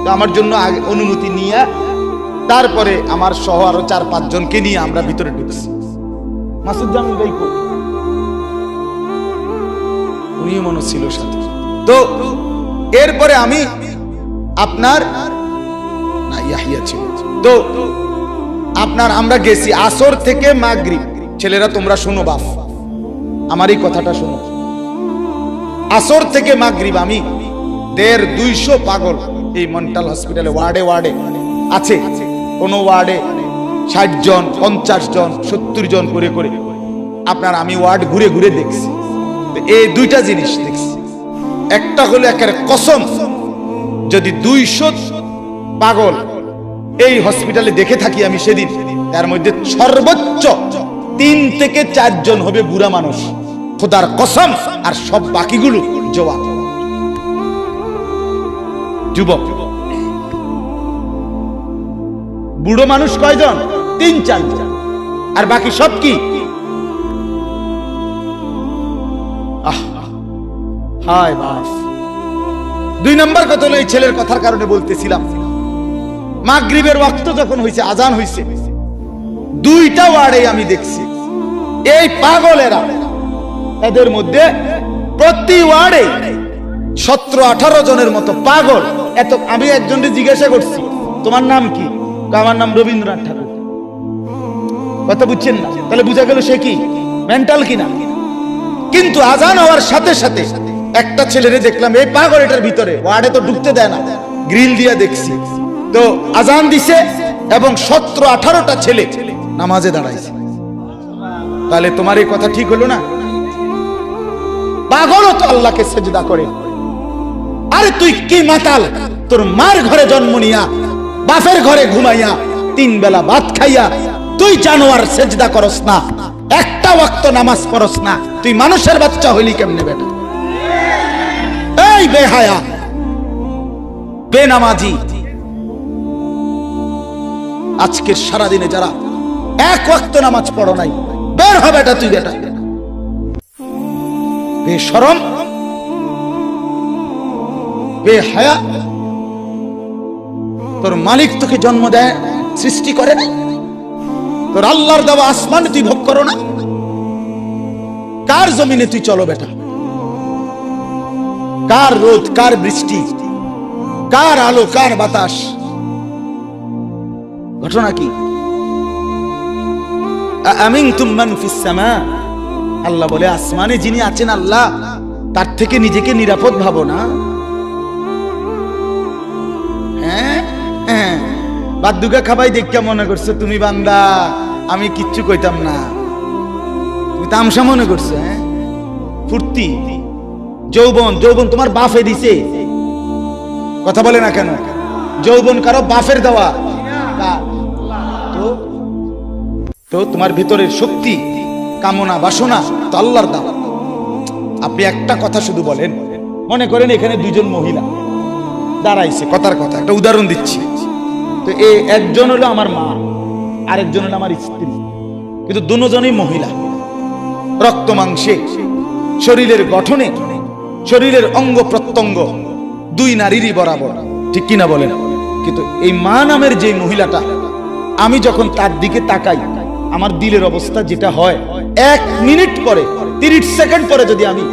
তো আমার জন্য আগে অনুমতি নিয়ে তারপরে আমার সহ আরো 4-5 জনকে নিয়ে আমরা ভিতরে ঢুকছি। মাসুদ জামিল ভাই কো, উনি মনে ছিল সাথে। তো এরপরে আমি আপনার না ইয়াহিয়া ছিল। তো আপনার আমরা গেছি আসর থেকে মাগরিব। ছেলেরা তোমরা শোনো, বাপ আমার এই কথাটা শোনো। আসর থেকে মাগরিব আমি 150-200 পাগল এই মেন্টাল হসপিটালে ওয়ার্ডে ওয়ার্ডে আছে। কোন ওয়ার্ডে 60 জন, 50 জন, 70 জন করে করে আপনার আমি ওয়ার্ড ঘুরে ঘুরে দেখছি। এই 2টা জিনিস দেখছি। একটা হলো একেবারে কসম, যদি 200 পাগল এই হসপিটালে দেখে থাকি আমি সেদিন, তার মধ্যে সর্বোচ্চ 3 থেকে 4 জন হবে বুড়া মানুষ, খোদার কসম। আর সব বাকিগুলো জওয়ান যুবক। বুড়ো মানুষ কয়জন? 3-4 জন। আর বাকি সব কি? হায় বাস। 2 নম্বর কথা হলো, এই ছেলের কথার কারণে বলতেছিলাম, মাগরিবের ওয়াক্ত যখন হয়েছে, আজান হয়েছে, 2টা ওয়ার্ডে আমি দেখছি এই পাগলেরা, এদের মধ্যে প্রতি ওয়ার্ডে 17-18 জনের মতো পাগল। এত আমি একজনকে জিজ্ঞাসা করছি, তোমার নাম কি? আমার নাম রবীন্দ্রনাথ ঠাকুর। কথা বুঝছেন না? তাহলে বুঝা গেল সে কি মেন্টাল কিনা। কিন্তু আজান হওয়ার সাথে সাথে একটা ছেলেরে দেখলাম, এই পাগল এটার ভিতরে, ওয়ার্ডে তো ঢুকতে দেয় না, গ্রিল দিয়ে দেখছি তো আজান দিছে এবং 17-18টা ছেলে নামাজে দাঁড়াইছে। তাহলে তোমার এই কথা ঠিক হলো না? পাগলও তো আল্লাহকে সেজদা করে। আরে তুই কি মাতাল, তোর মার ঘরে জন্ম নিয়া, বাপের ঘরে ঘুমাইয়া, 3 বেলা ভাত খাইয়া তুই জানোয়ার সেজদা করস না, একটা ওয়াক্ত নামাজ পড়স না, তুই মানুষের বাচ্চা হইলি কেমনে বেটা? এই বেহায়া, বেনামাজি, আজকের সারাদিনে যারা এক ওয়াক্ত নামাজ পড়ো নাই, বের হবে এটা তুই বেটা। বেশরম, বেহায়া, তোর মালিক তোকে জন্ম দেয়, সৃষ্টি করে না? তোর আল্লাহর দেওয়া আসমান তুই ভোগ করো না? কার জমিনে তুই চলো বেটা? কার রোদ, কার বৃষ্টি, কার আলো, কার বাতাস? ঘটনা কি? আমিনতুম মান ফিস সামা, আল্লাহ বলে আসমানে যিনি আছেন আল্লাহ, তার থেকে নিজেকে নিরাপদ ভাবো না? হ্যাঁ, বাদ দুগা খাবাই দেখে মনে করছো তুমি বান্দা, আমি কিচ্ছু কইতাম না, তুমি তামসা মনে করছো। হ্যাঁ, ফুর্তি, যৌবন, যৌবন তোমার বাপে দিছে। কথা বলে না কেন? যৌবন কারো বাপের দেওয়া। তো তোমার ভিতরের শক্তি, কামনা, বাসনা তো আল্লাহর দেওয়া। আপনি একটা কথা শুধু বলেন, মনে করেন এখানে 2 জন মহিলা দাঁড়াইছে, কথার কথা একটা উদাহরণ দিচ্ছি। তো এই একজন হলো আমার মা, আরেকজন হলো আমার স্ত্রী, কিন্তু দুজনই মহিলা। রক্ত মাংসে, শরীরের গঠনে, শরীরের অঙ্গ প্রত্যঙ্গ 2 নারীরই বরাবর, ঠিক কিনা বলেন? কিন্তু এই মা নামের যে মহিলাটা, আমি যখন তার দিকে তাকাই, আমার দিলের অবস্থা যেটা হয়, 1 মিনিট পরে, 30 সেকেন্ড পরে যদি আমি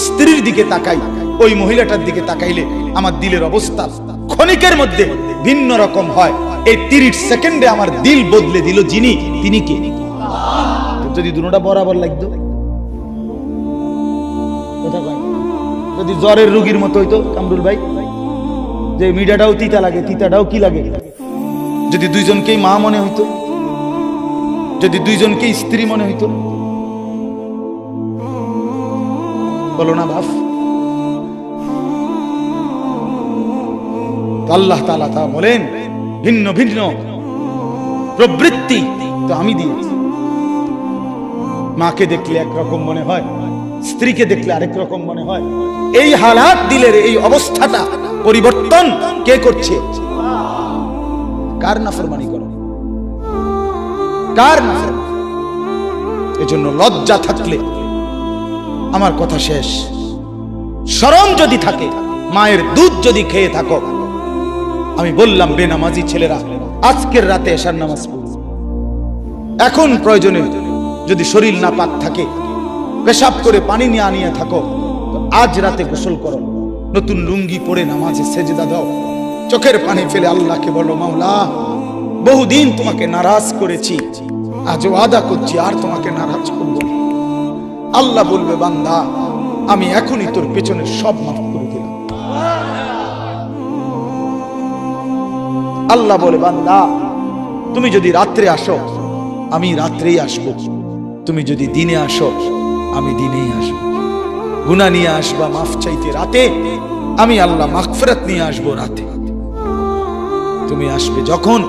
স্ত্রীর দিকে তাকাই, ওই মহিলাটার দিকে তাকাইলে আমার দিলের অবস্থা ক্ষণিকের মধ্যে ভিন্ন রকম হয়। এই 30 সেকেন্ডে আমার দিল বদলে দিল যিনি, তিনি কে? যদি দুটোটা বরাবর লাগতো, যদি জ্বরের রোগীর মতো হইতো কামরুল ভাই, যে মিঠাটাও তিতা লাগে, তিতাটাও কি লাগে, যদি 2 জনকেই মা মনে হইতো, যদি 2 জনকেই স্ত্রী মনে হইতো, বলো না বাপ? আল্লাহ তাআলা তা বলেন, ভিন্ন ভিন্ন প্রবৃত্তি তো আমি দিয়েছি। মাকে দেখলে একরকম মনে হয়, স্ত্রীকে দেখলে আরেক রকম মনে হয়। এই হালাত, দিলের এই অবস্থাটা পরিবর্তন কে করছে? কার নাফরমানি করো? কার নাফরমানি? এজন্য লজ্জা থাকলে, আমার কথা শেষ, শরম যদি থাকে, মায়ের দুধ যদি খেয়ে থাকো, আমি বললাম বেনামাজি ছেলেরা আজকের রাতে এশার নামাজ পড়ো। এখন প্রয়োজনে যদি শরীর না পাক থাকে, পেশাব করে পানি নিয়ে আনিয়ে থাকো, তো আজ রাতে গোসল করো, নতুন লুঙ্গি পরে নামাজে সেজদা দাও, চোখের পানি ফেলে আল্লাহকে বলো, মাওলা বহুদিন তোমাকে নারাজ করেছি, আজ ওয়াদা করছি আর তোমাকে নারাজ করব না। আল্লাহ বলবে, বান্দা আমি এখনই তোর পেছনের সব মাফ করে দিলাম। আল্লাহ বলে, বান্দা তুমি যদি রাত্রে আসো, আমি রাত্রেই আসবো, তুমি যদি দিনে আসো, আমি দিনেই আসবো। গুনাহ নিয়ে আসবা মাফ চাইতে রাতে, আমি আল্লাহ মাগফিরাত নিয়ে আসবো রাতে। তুমি আসবে যখন,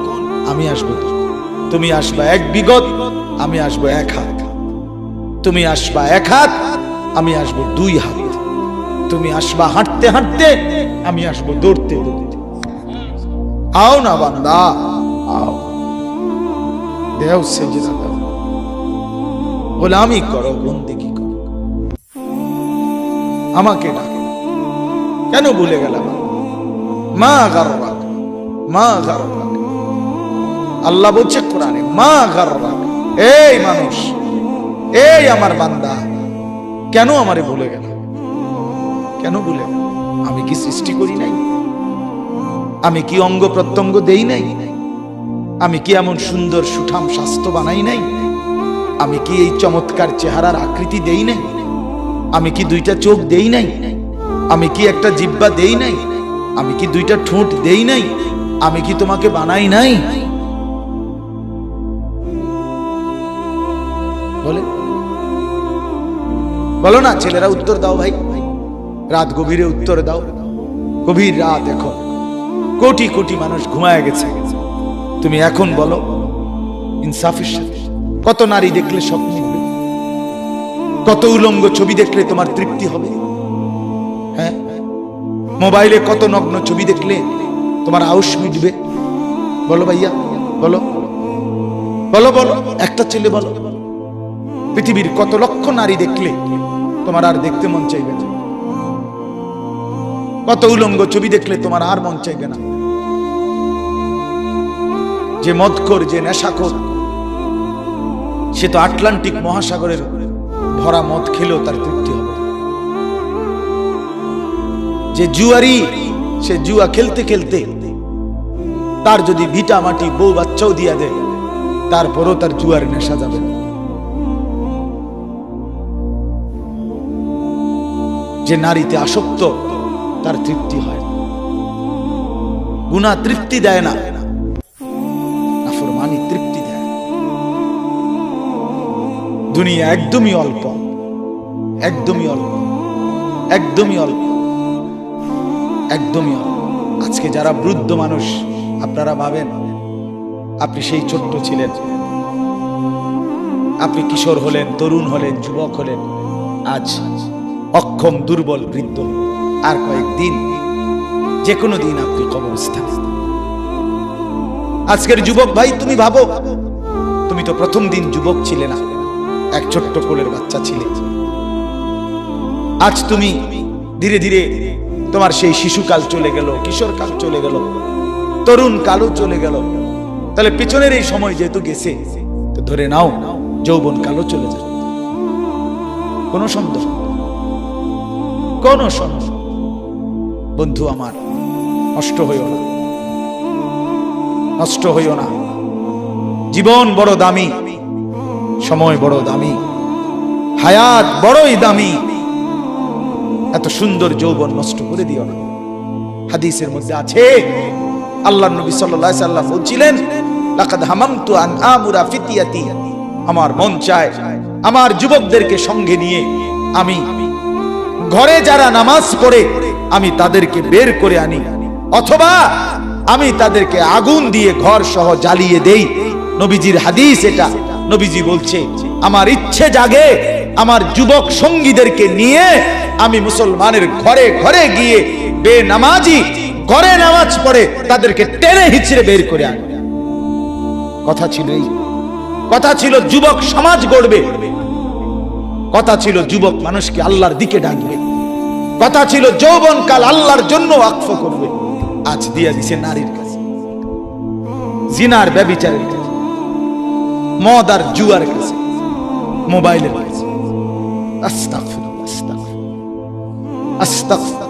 আমি আসবো। তুমি আসবা 1 বিগত, আমি আসবো 1 হাত। তুমি আসবা 1 হাত, আমি আসবো 2 হাত। তুমি আসবা হাঁটতে হাঁটতে, আমি আসবো দৌড়তে দৌড়তে। আও না বান্দা, আও, দেও সেজদা দাও, গোলামি করো, বন্দেগী করো, আমাকে ডাকে। কেন ভুলে গেলাম? মা গাররাক, মা গাররাক। আল্লাহ বলছে কোরআনে, মা গাররাক, এই মানুষ এই আমার বান্দা, কেন আমারে ভুলে গেল? কেন ভুলে গেল? আমি কি সৃষ্টি করি নাই? আমি কি অঙ্গ প্রত্যঙ্গ দেই নাই? আমি কি এমন সুন্দর সুঠাম স্বাস্থ্য বানাই নাই? আমি কি এই চমৎকার চেহারার আকৃতি দেই নাই? আমি কি দুইটা চোখ দেই নাই? আমি কি একটা জিহ্বা দেই নাই? আমি কি দুইটা ঠোঁট দেই নাই? আমি কি তোমাকে বানাই নাই? বলে বলো না ছেলেরা, উত্তর দাও ভাই, রাত গভীরে উত্তর দাও। গভীর রাত, এখন কোটি কোটি মানুষ ঘুমায় গেছে, তুমি এখন বলো ইনসাফের সাথে। কত নারী দেখলে স্বপ্ন হবে? কত উলঙ্গ ছবি দেখলে তোমার তৃপ্তি হবে? হ্যাঁ, মোবাইলে কত নগ্ন ছবি দেখলে তোমার আউশ মিটবে? বলো ভাইয়া, বলো বলো বলো, একটা ছেলে বলো। পৃথিবীর কত লক্ষ নারী দেখলে তোমার আর দেখতে মন চাইবে না? কত উলঙ্গ ছবি দেখলে তোমার আর মন চাইবে না? যে মদখোর, যে নেশাখোর, সে তো আটলান্টিক মহাসাগরের ভরা মদ খেলেও তার তৃপ্তি হবে। যে জুয়ারি, সে জুয়া খেলতে খেলতে তার যদি ভিটা মাটি বউ বাচ্চাও দিয়া দেয়, তারপরও তার জুয়ার নেশা যাবে না। যে নারীতে আসক্ত, তার তৃপ্তি হয়। গুনাহ তৃপ্তি দেয় না, নাফরমানি তৃপ্তি দেয়। দুনিয়া একদমই অল্প, একদমই অল্প, একদমই অল্প, একদমই অল্প। আজকে যারা বৃদ্ধ মানুষ, আপনারা ভাবেন আপনি সেই ছোট্ট ছিলেন, আপনি কিশোর হলেন, তরুণ হলেন, যুবক হলেন, আজ অক্ষম, দুর্বল, বৃদ্ধ। আর কয়েকদিন, যে কোনো দিন আপনি কবরস্থানে। আজকের যুবক ভাই, তুমি ভাবো, তুমি তো প্রথম দিন যুবক ছিলে না, এক ছোট্ট কোলের বাচ্চা ছিলে। আজ তুমি ধীরে ধীরে তোমার সেই শিশুকাল চলে গেল, কিশোরকাল চলে গেল, তরুণ কালও চলে গেল। তাহলে পিছনের এই সময় যেহেতু গেছে, তো ধরে নাও যৌবন কালও চলে যাবে। কোন সন্দেহ, কোন সন্দেহ। বন্ধু আমার, নষ্ট হইও না, নষ্ট হইও না। জীবন বড় দামি, সময় বড় দামি, হায়াত বড়ই দামি। এত সুন্দর যৌবন নষ্ট করে দিও না। হাদিসের মধ্যে আছে, আল্লাহর নবী সাল্লাল্লাহু আলাইহি সাল্লাম বলছিলেন, লাকাদ হামামতু আন আমুরা ফিতিয়াতি, আমার মন চায় আমার যুবকদেরকে সঙ্গে নিয়ে আমি ঘরে যারা নামাজ পড়ে আমি তাদেরকে বের করে আনি, অথবা আমি তাদেরকে আগুন দিয়ে ঘর সহ জ্বালিয়ে দেই। নবীজির হাদিস এটা। নবীজি বলছে, আমার ইচ্ছে জাগে আমার যুবক সঙ্গীদেরকে নিয়ে আমি মুসলমানের ঘরে ঘরে গিয়ে বেনামাজি ঘরে নামাজ পড়ে তাদেরকে টেনে হিচড়ে বের করে আনি। কথা ছিল এই, কথা ছিল যুবক সমাজ গড়বে, কথা ছিল যুবক মানুষকে আল্লাহর দিকে ডাকবে, কথা ছিল যৌবনকাল আল্লাহর জন্য ওয়াকফ করবে। আজ দিয়া দিছে নারীর কাছে, জিনার ব্যভিচারের কাছে, মদ আর জুয়ার কাছে, মোবাইলের কাছে। আস্তাগফিরুল্লাহ, আস্তাগফিরুল্লাহ, আস্তাগফিরুল্লাহ।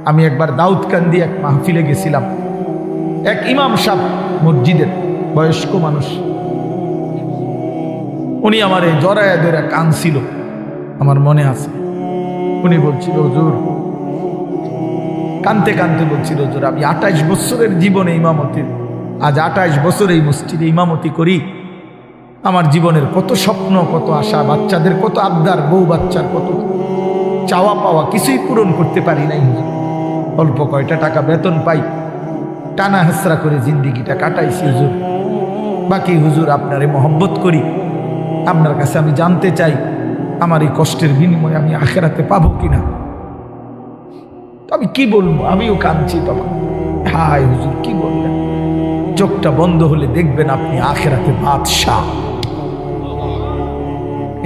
আমি একবার দাউদকান্দি এক মাহফিলে গেছিলাম। এক ইমাম সাহেব, মসজিদের বয়স্ক মানুষ, উনি আমার এই জড়ায় ধরে কাঁদছিল, আমার মনে আছে। উনি বলছিল, হুজুর, কানতে কানতে বলছিল, হুজুর, আমি 28 বছরের জীবনে ইমামতির, আজ 28 বছর এই মসজিদে ইমামতি করি। আমার জীবনের কত স্বপ্ন, কত আশা, বাচ্চাদের কত আবদার, বউ বাচ্চার কত চাওয়া পাওয়া, কিছুই পূরণ করতে পারি নাই। অল্প কয়টা টাকা বেতন পাই, টানা হেসরা করে জিন্দিগিটা কাটাইছি হুজুর। বাকি হুজুর, আপনারে মহব্বত করি, আপনার কাছে আমি জানতে চাই আমার এই কষ্টের বিনিময়ে আমি আখেরাতে পাবো কিনা। আমি কি বলবো, আমিও কাঁদছি তখন। হায় হুজুর, কি বলবেন? চোখটা বন্ধ হলে দেখবেন আপনি আখেরাতে বাদশাহ।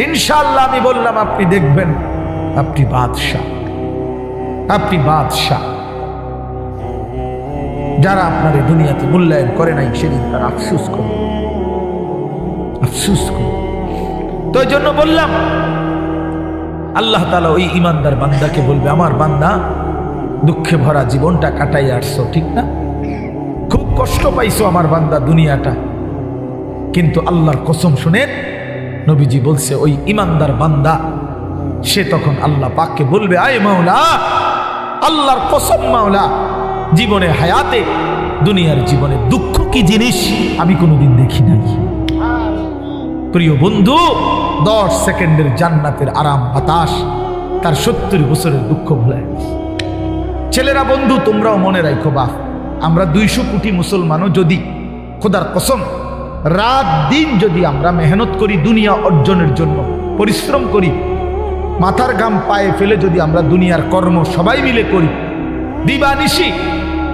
ইনশাআল্লাহ আমি বললাম, আপনি দেখবেন আপনি বাদশাহ, আপনি বাদশাহ। যারা আপনার এই দুনিয়াতে মূল্যায়ন করে নাই, সেদিন তারা আফসোস করবে, আফসোস করবে। তো এই জন্য বললাম আল্লাহ তাআলা ওই ইমানদার বান্দাকে বলবে, আমার বান্দা দুঃখে ভরা জীবনটা কাটাই আসছো, ঠিক না? খুব কষ্ট পাইছো আমার বান্দা দুনিয়াটা, কিন্তু আল্লাহর কসম শুনেন, নবীজি বলছে ওই ইমানদার বান্দা সে তখন আল্লাহ পাককে বলবে, আয় মাওলা, আল্লাহর কসম মাওলা, জীবনে হায়াতে দুনিয়ার জীবনে দুঃখ কি জিনিস আমি কোনোদিন দেখি নাই। প্রিয় বন্ধু, 10 সেকেন্ডের জান্নাতের আরাম বাতাস তার 70 বছরের দুঃখ ভুলায়। ছেলেরা বন্ধু, তোমরাও মনে রাখো, বাপ আমরা 200 কোটি মুসলমানও যদি খোদার কসম রাত দিন যদি আমরা মেহনত করি দুনিয়া অর্জনের জন্য, পরিশ্রম করি, মাথার ঘাম পায়ে ফেলে যদি আমরা দুনিয়ার কর্ম সবাই মিলে করি, দিবানিশি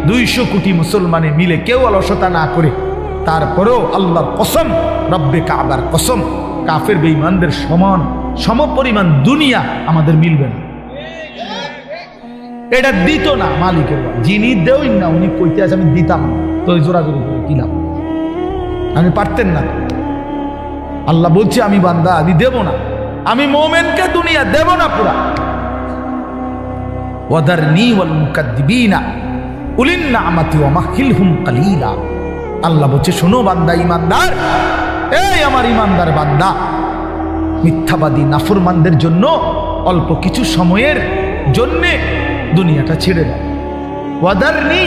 200 কোটি মুসলমানে মিলে কেউ অলসতা না করে, তারপরেও আল্লাহর কসম, রব্বে কাবার কসম, কাফের বেঈমানদের সমান সমপরিমাণ দুনিয়া আমাদের মিলবে না। এটা দিত না মালিকের, যিনি দেওই না উনি কইতে আছে আমি দিতাম না, তো ওই জোরাজোরি করে দিলাম, আমি পারতেন না। আল্লাহ বলছে আমি বান্দা আমি দেব না, আমি মোমেনকে দুনিয়া দেব না পুরা। ওয়াদারনি ওয়াল মুকাদ্দিবিনা উলিন নি'মাতি ওয়া মাহিলহুম কালিলা। আল্লাহ বলছে শোনো বান্দা ইমানদার, এই আমার ইমানদার বান্দা, মিথ্যাবাদী নাফরমানদের জন্য অল্প কিছু সময়ের জন্যে দুনিয়াটা ছেড়ে দাও। ওয়াদারনি,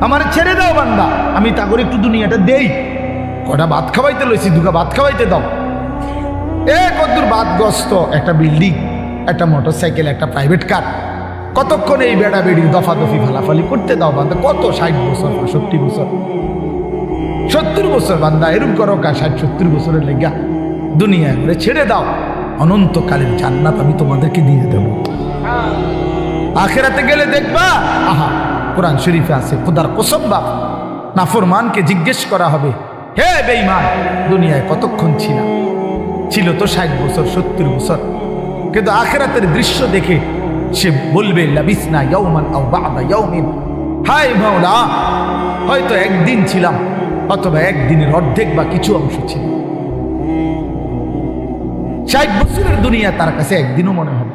আমার ছেড়ে দাও বান্দা, আমি তা করে একটু দুনিয়াটা দেই, কটা ভাত খাওয়াইতে লইছি, দুটা ভাত খাওয়াইতে দাও। কতদূর বাদগ্রস্ত একটা বিল্ডিং, একটা মোটরসাইকেল, একটা প্রাইভেট কার, কতক্ষণ এই বেড়া বেড়ির দফাদফি ফালাফালি করতে দাও বান্দা। কত 60 বছর, 65 বছর, 70 বছর বান্দা এরকম করো, 60-70 বছরের লেগা দুনিয়া করে ছেড়ে দাও, অনন্তকালের জান্নাত আমি তোমাদেরকে দিয়ে দেব। আখিরাতে গেলে দেখবা, আহা, কোরআন শরীফে আছে, খোদার কসম বাপ, নাফরমানকে জিজ্ঞেস করা হবে, হে বেঈমান দুনিয়ায় কতক্ষণ ছিলা? ছিল তো 60 বছর, 70 বছর, কিন্তু আখিরাতের দৃশ্য দেখে সে বলবে লাবিসনা ইয়াওমান আও বা'দা ইয়াওমিন, হায় মাওলা, হয়তো একদিন ছিলাম অথবা একদিনের অর্ধেক বা কিছু অংশ ছিল। 60 বছরের দুনিয়া তার কাছে একদিনও মনে হবে।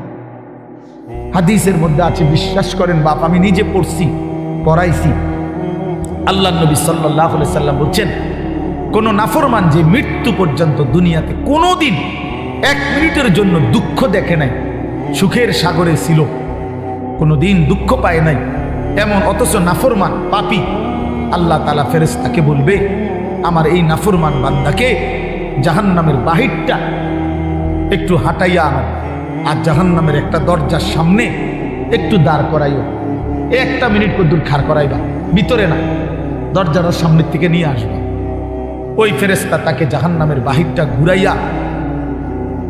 হাদিসের মধ্যে আছে, বিশ্বাস করেন বাপ, আমি নিজে পড়ছি, পড়াইছি, আল্লাহ নবী সাল্লাল্লাহু আলাইহি সাল্লাম বলছেন, কোন নাফরমান যে মৃত্যু পর্যন্ত দুনিয়াতে কোনোদিন 1 মিনিটের জন্য দুঃখ দেখে নাই, সুখের সাগরে ছিল, কোনোদিন দুঃখ পায় নাই এমন, অথচ নাফরমান পাপী, আল্লাহ তাআলা ফেরেশতাকে বলবে, আমার এই নাফরমান বান্দাকে জাহান্নামের বাহিরটা একটু হাঁটাইয়া আনো, আর জাহান্নামের একটা দরজার সামনে একটু দাঁড় করাইও, 1 মিনিট কদ্দুর খাড় করাইবা, ভিতরে না, দরজার সামনের থেকে নিয়ে আসবা। ওই ফেরেশতা তাকে জাহান্নামের বাহিরটা ঘুরাইয়া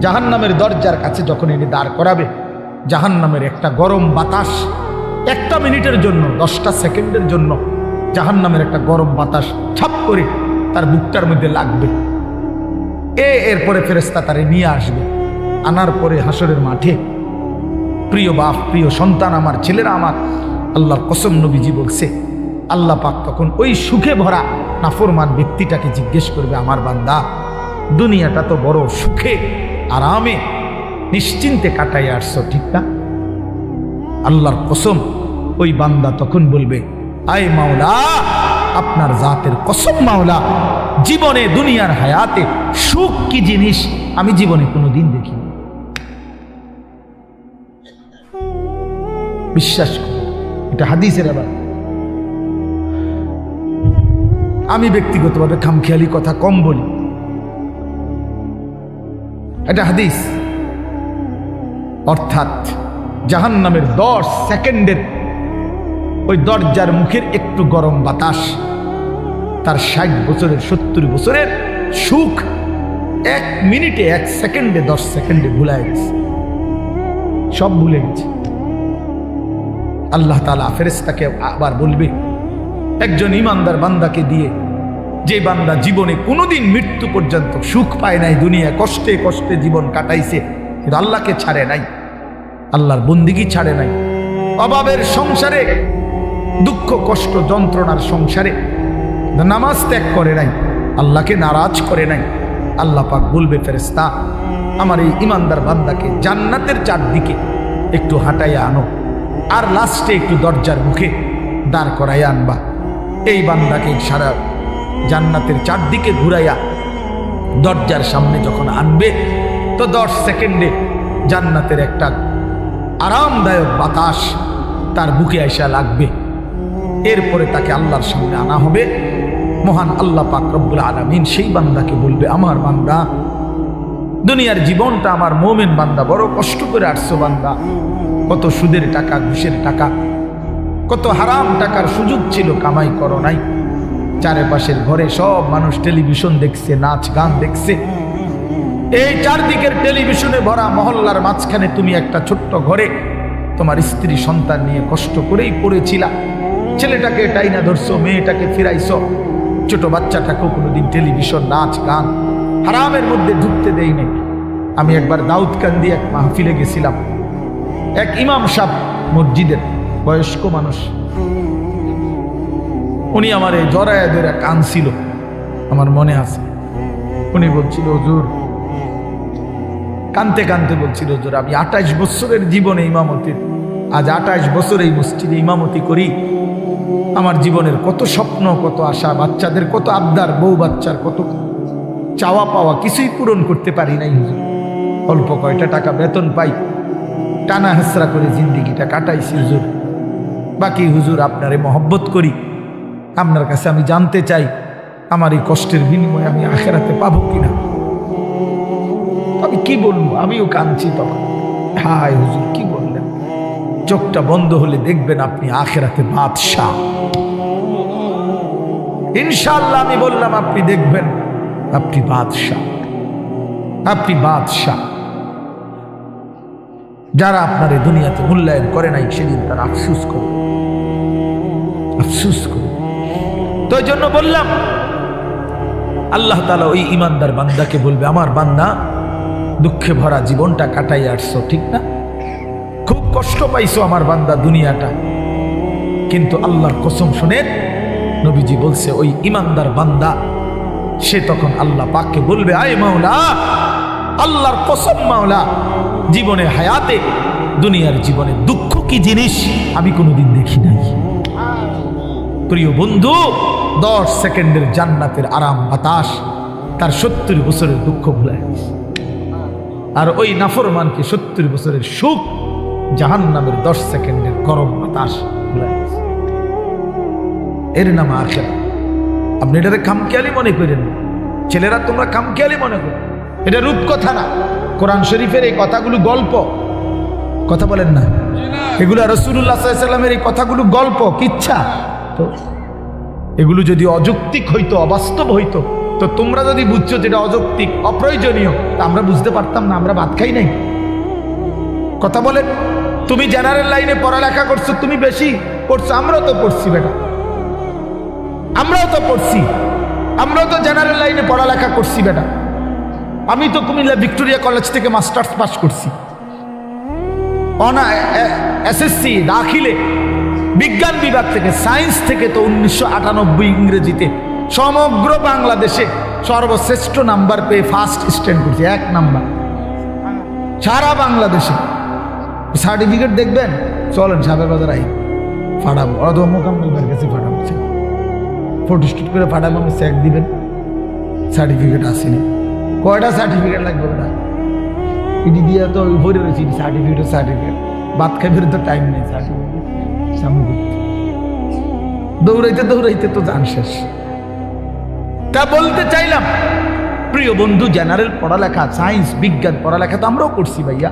জাহান্নামের দরজার কাছে যখন এনে দাঁড় করাবে, জাহান্নামের একটা গরম বাতাস 1 মিনিটের জন্য, 10টা সেকেন্ডের জন্য জাহান্নামের একটা গরম বাতাস ছাপ করে তার বুকটার মধ্যে লাগবে। এরপরে ফেরেশতা তারে নিয়ে আসবে, আনার পরে হাসরের মাঠে, প্রিয় বাপ, প্রিয় সন্তান, আমার ছেলেরা আমার, আল্লাহর কসম নবীজি বলছে, আল্লাহ পাক তখন ওই সুখে ভরা নাফরমান ব্যক্তিটাকে জিজ্ঞেস করবে, আমার বান্দা দুনিয়াটা তো বড় সুখে আরামে নিশ্চিন্তে কাটাই আসছো, ঠিক না? আল্লাহর কসম ওই বান্দা তখন বলবে, আয় মাওলা, আপনার জাতের কসম মাওলা, জীবনে দুনিয়ার হায়াতে সুখ কি জিনিস আমি জীবনে কোনোদিন দেখিনি। বিশ্বাস করি, এটা হাদিসের। আবার আমি ব্যক্তিগতভাবে খামখেয়ালি কথা কম বলি, এটা হাদিস। অর্থাৎ জাহান্নামের 10 সেকেন্ডের ওই দরজার মুখের একটু গরম বাতাস তার 60 বছরের 70 বছরের সুখ 1 মিনিটে, 1 সেকেন্ডে, 10 সেকেন্ডে ভুলায় গেছে, সব ভুলে গেছে। আল্লাহ তাআলা ফেরেশতাকে আবার বলবে, একজন ইমানদার বান্দাকে দিয়ে, যে বান্দা জীবনে কোনোদিন মৃত্যু পর্যন্ত সুখ পায় নাই, দুনিয়ায় কষ্টে কষ্টে জীবন কাটাইছে, কিন্তু আল্লাহকে ছাড়ে নাই, আল্লাহর বন্দিগি ছাড়ে নাই, অভাবের সংসারে, দুঃখ কষ্ট যন্ত্রণার সংসারে নামাজ ত্যাগ করে নাই, আল্লাহকে নারাজ করে নাই, আল্লাহ পাক বলবে, ফেরেশতা আমার এই ইমানদার বান্দাকে জান্নাতের চারদিকে একটু হাঁটাইয়া আনো, আর লাস্টে একটু দরজার মুখে দাঁড় করাইয়া আনবা। এই বান্দাকে সারা জান্নাতের চারদিকে ঘুরাইয়া দরজার সামনে যখন আনবে, তো 10 সেকেন্ডে জান্নাতের একটা আরামদায়ক বাতাস তার বুকে আইসা লাগবে। এরপরে তাকে আল্লাহর সামনে আনা হবে। মহান আল্লাহ পাক রব্বুল আলামিন সেই বান্দাকে বলবে, আমার বান্দা, দুনিয়ার জীবনটা আমার মুমিন বান্দা বড় কষ্ট করে আসছো বান্দা, কত সুদের টাকা, ঘুষের টাকা, কত হারাম টাকার সুযোগ ছিল, কামাই করো নাই। চারপাশের ঘরে সব মানুষ টেলিভিশন দেখছে, নাচ গান দেখছে। এই চারদিকের টেলিভিশনে ভরা মহল্লার মাঝখানে তুমি একটা ছোট্ট ঘরে তোমার স্ত্রী সন্তান নিয়ে কষ্ট করেই পড়েছিলা। ছেলেটাকে টাইনা ধরছো, মেয়েটাকে ফিরাইছো, ছোট বাচ্চাটাকেও কোনোদিন টেলিভিশন, নাচ গান, হারামের মধ্যে ঢুকতে দেই নাই। আমি একবার দাউদকান্দি এক মাহফিলে গেছিলাম। এক ইমাম সাহেব, মসজিদের বয়স্ক মানুষ, উনি আমার এই জড়ায় ধরে কাঁদছিল, আমার মনে আছে। উনি বলছিল, হুজুর, কানতে কানতে বলছিল, হুজুর আমি 28 বছরের জীবনে ইমামতির, আজ 28 বছর এই মসজিদে ইমামতি করি। আমার জীবনের কত স্বপ্ন, কত আশা, বাচ্চাদের কত আবদার, বউ বাচ্চার কত চাওয়া পাওয়া, কিছুই পূরণ করতে পারি নাই হুজুর। অল্প কয়টা টাকা বেতন পাই, টানা হেসরা করে জিন্দিগিটা কাটাইছি হুজুর। বাকি হুজুর আপনারে মহব্বত করি, আপনার কাছে আমি জানতে চাই আমার এই কষ্টের বিনিময়ে আমি আখেরাতে পাবো কিনা। আমি কি বলবো, আমিও কাঁদছি তখন। হায় হুজুর, কি বললেন? চোখটা বন্ধ হলে দেখবেন আপনি আখেরাতে বাদশাহ। ইনশাআল্লাহ আমি বললাম, আপনি দেখবেন আপনি বাদশাহ, আপনি বাদশাহ। যারা আপনার এই দুনিয়াতে মূল্যায়ন করে নাই, সেদিন তারা আফসুস করবে, আফসুস করবে। তো এই জন্য বললাম, আল্লাহ তাআলা ওই ইমানদার বান্দাকে বলবে, আমার বান্দা, দুঃখে ভরা জীবনটা কাটাই আসছো, ঠিক না? খুব কষ্ট পাইছো আমার বান্দা দুনিয়াটা, কিন্তু আল্লাহর কসম শুনেন, নবীজি বলছে ওই ইমানদার বান্দা সে তখন আল্লাহ পাককে বলবে, আয় মাওলা, আল্লাহর কসম মাওলা, জীবনে হায়াতে, দুনিয়ার জীবনে দুঃখ কি জিনিস আমি কোনোদিন দেখি নাই। প্রিয় বন্ধু, 10 সেকেন্ডের জান্নাতের আরাম বাতাস তার 70 বছরের দুঃখ ভুলে গেছে। আর ওই নাফরমানকে 70 বছরের সুখ জাহান্নামের 10 সেকেন্ডের গরম বাতাস ভুলে গেছে। এর নাম আখিরাত। আপনি এটাকে খামখেয়ালি মনে করেন, ছেলেরা তোমরা খামখেয়ালি মনে করো, এটা রূপকথা না। কোরআন শরীফের এই কথাগুলো গল্প, কথা বলেন না, এগুলো রাসূলুল্লাহ সাল্লাল্লাহু আলাইহি ওয়াসাল্লামের এই কথাগুলো গল্প, কিচ্ছা। তো এগুলো যদি অযৌক্তিক হইতো, অবাস্তব হইতো, তো তোমরা যদি বুঝছো যেটা অযৌক্তিক, অপ্রয়োজনীয়, তা আমরা বুঝতে পারতাম না, আমরা ভাত খাই নাই। কথা বলেন, তুমি জেনারেল লাইনে পড়ালেখা করছো, তুমি বেশি পড়ছো, আমরাও তো পড়ছি বেটা, আমরাও তো পড়ছি, আমরাও তো জেনারেল লাইনে পড়ালেখা করছি বেটা। আমি তো কুমিল্লা ভিক্টোরিয়া কলেজ থেকে মাস্টার্স পাস করছি, এসএসসি দাখিলে বিজ্ঞান বিভাগ থেকে, সায়েন্স থেকে তো 1998 ইংরেজিতে সমগ্র বাংলাদেশে সর্বশ্রেষ্ঠ নাম্বার পেয়ে ফার্স্ট স্ট্যান্ড করছি, 1 নাম্বার সারা বাংলাদেশে। সার্টিফিকেট দেখবেন, চলেন সাবের বাজার আই ফাটাবো, অধমকামের কাছে ফাটাবো, ফটো স্টুট করে ফাটাবো, আমি চেক দিবেন, সার্টিফিকেট আসেনি। কয়টা সার্টিফিকেট লাগবে ওটা? ইডি দিয়ে তো ভরে রয়েছি, সার্টিফিকেট ভাত খাইবে তো টাইম নেই, সার্টিফিকেট সামনে দৌড়াইতে দৌড়াইতে তো জান শেষ। তা বলতে চাইলাম, প্রিয় বন্ধু, জেনারেল পড়ালেখা, সায়েন্স, বিজ্ঞান পড়ালেখা তো আমরাও করছি ভাইয়া।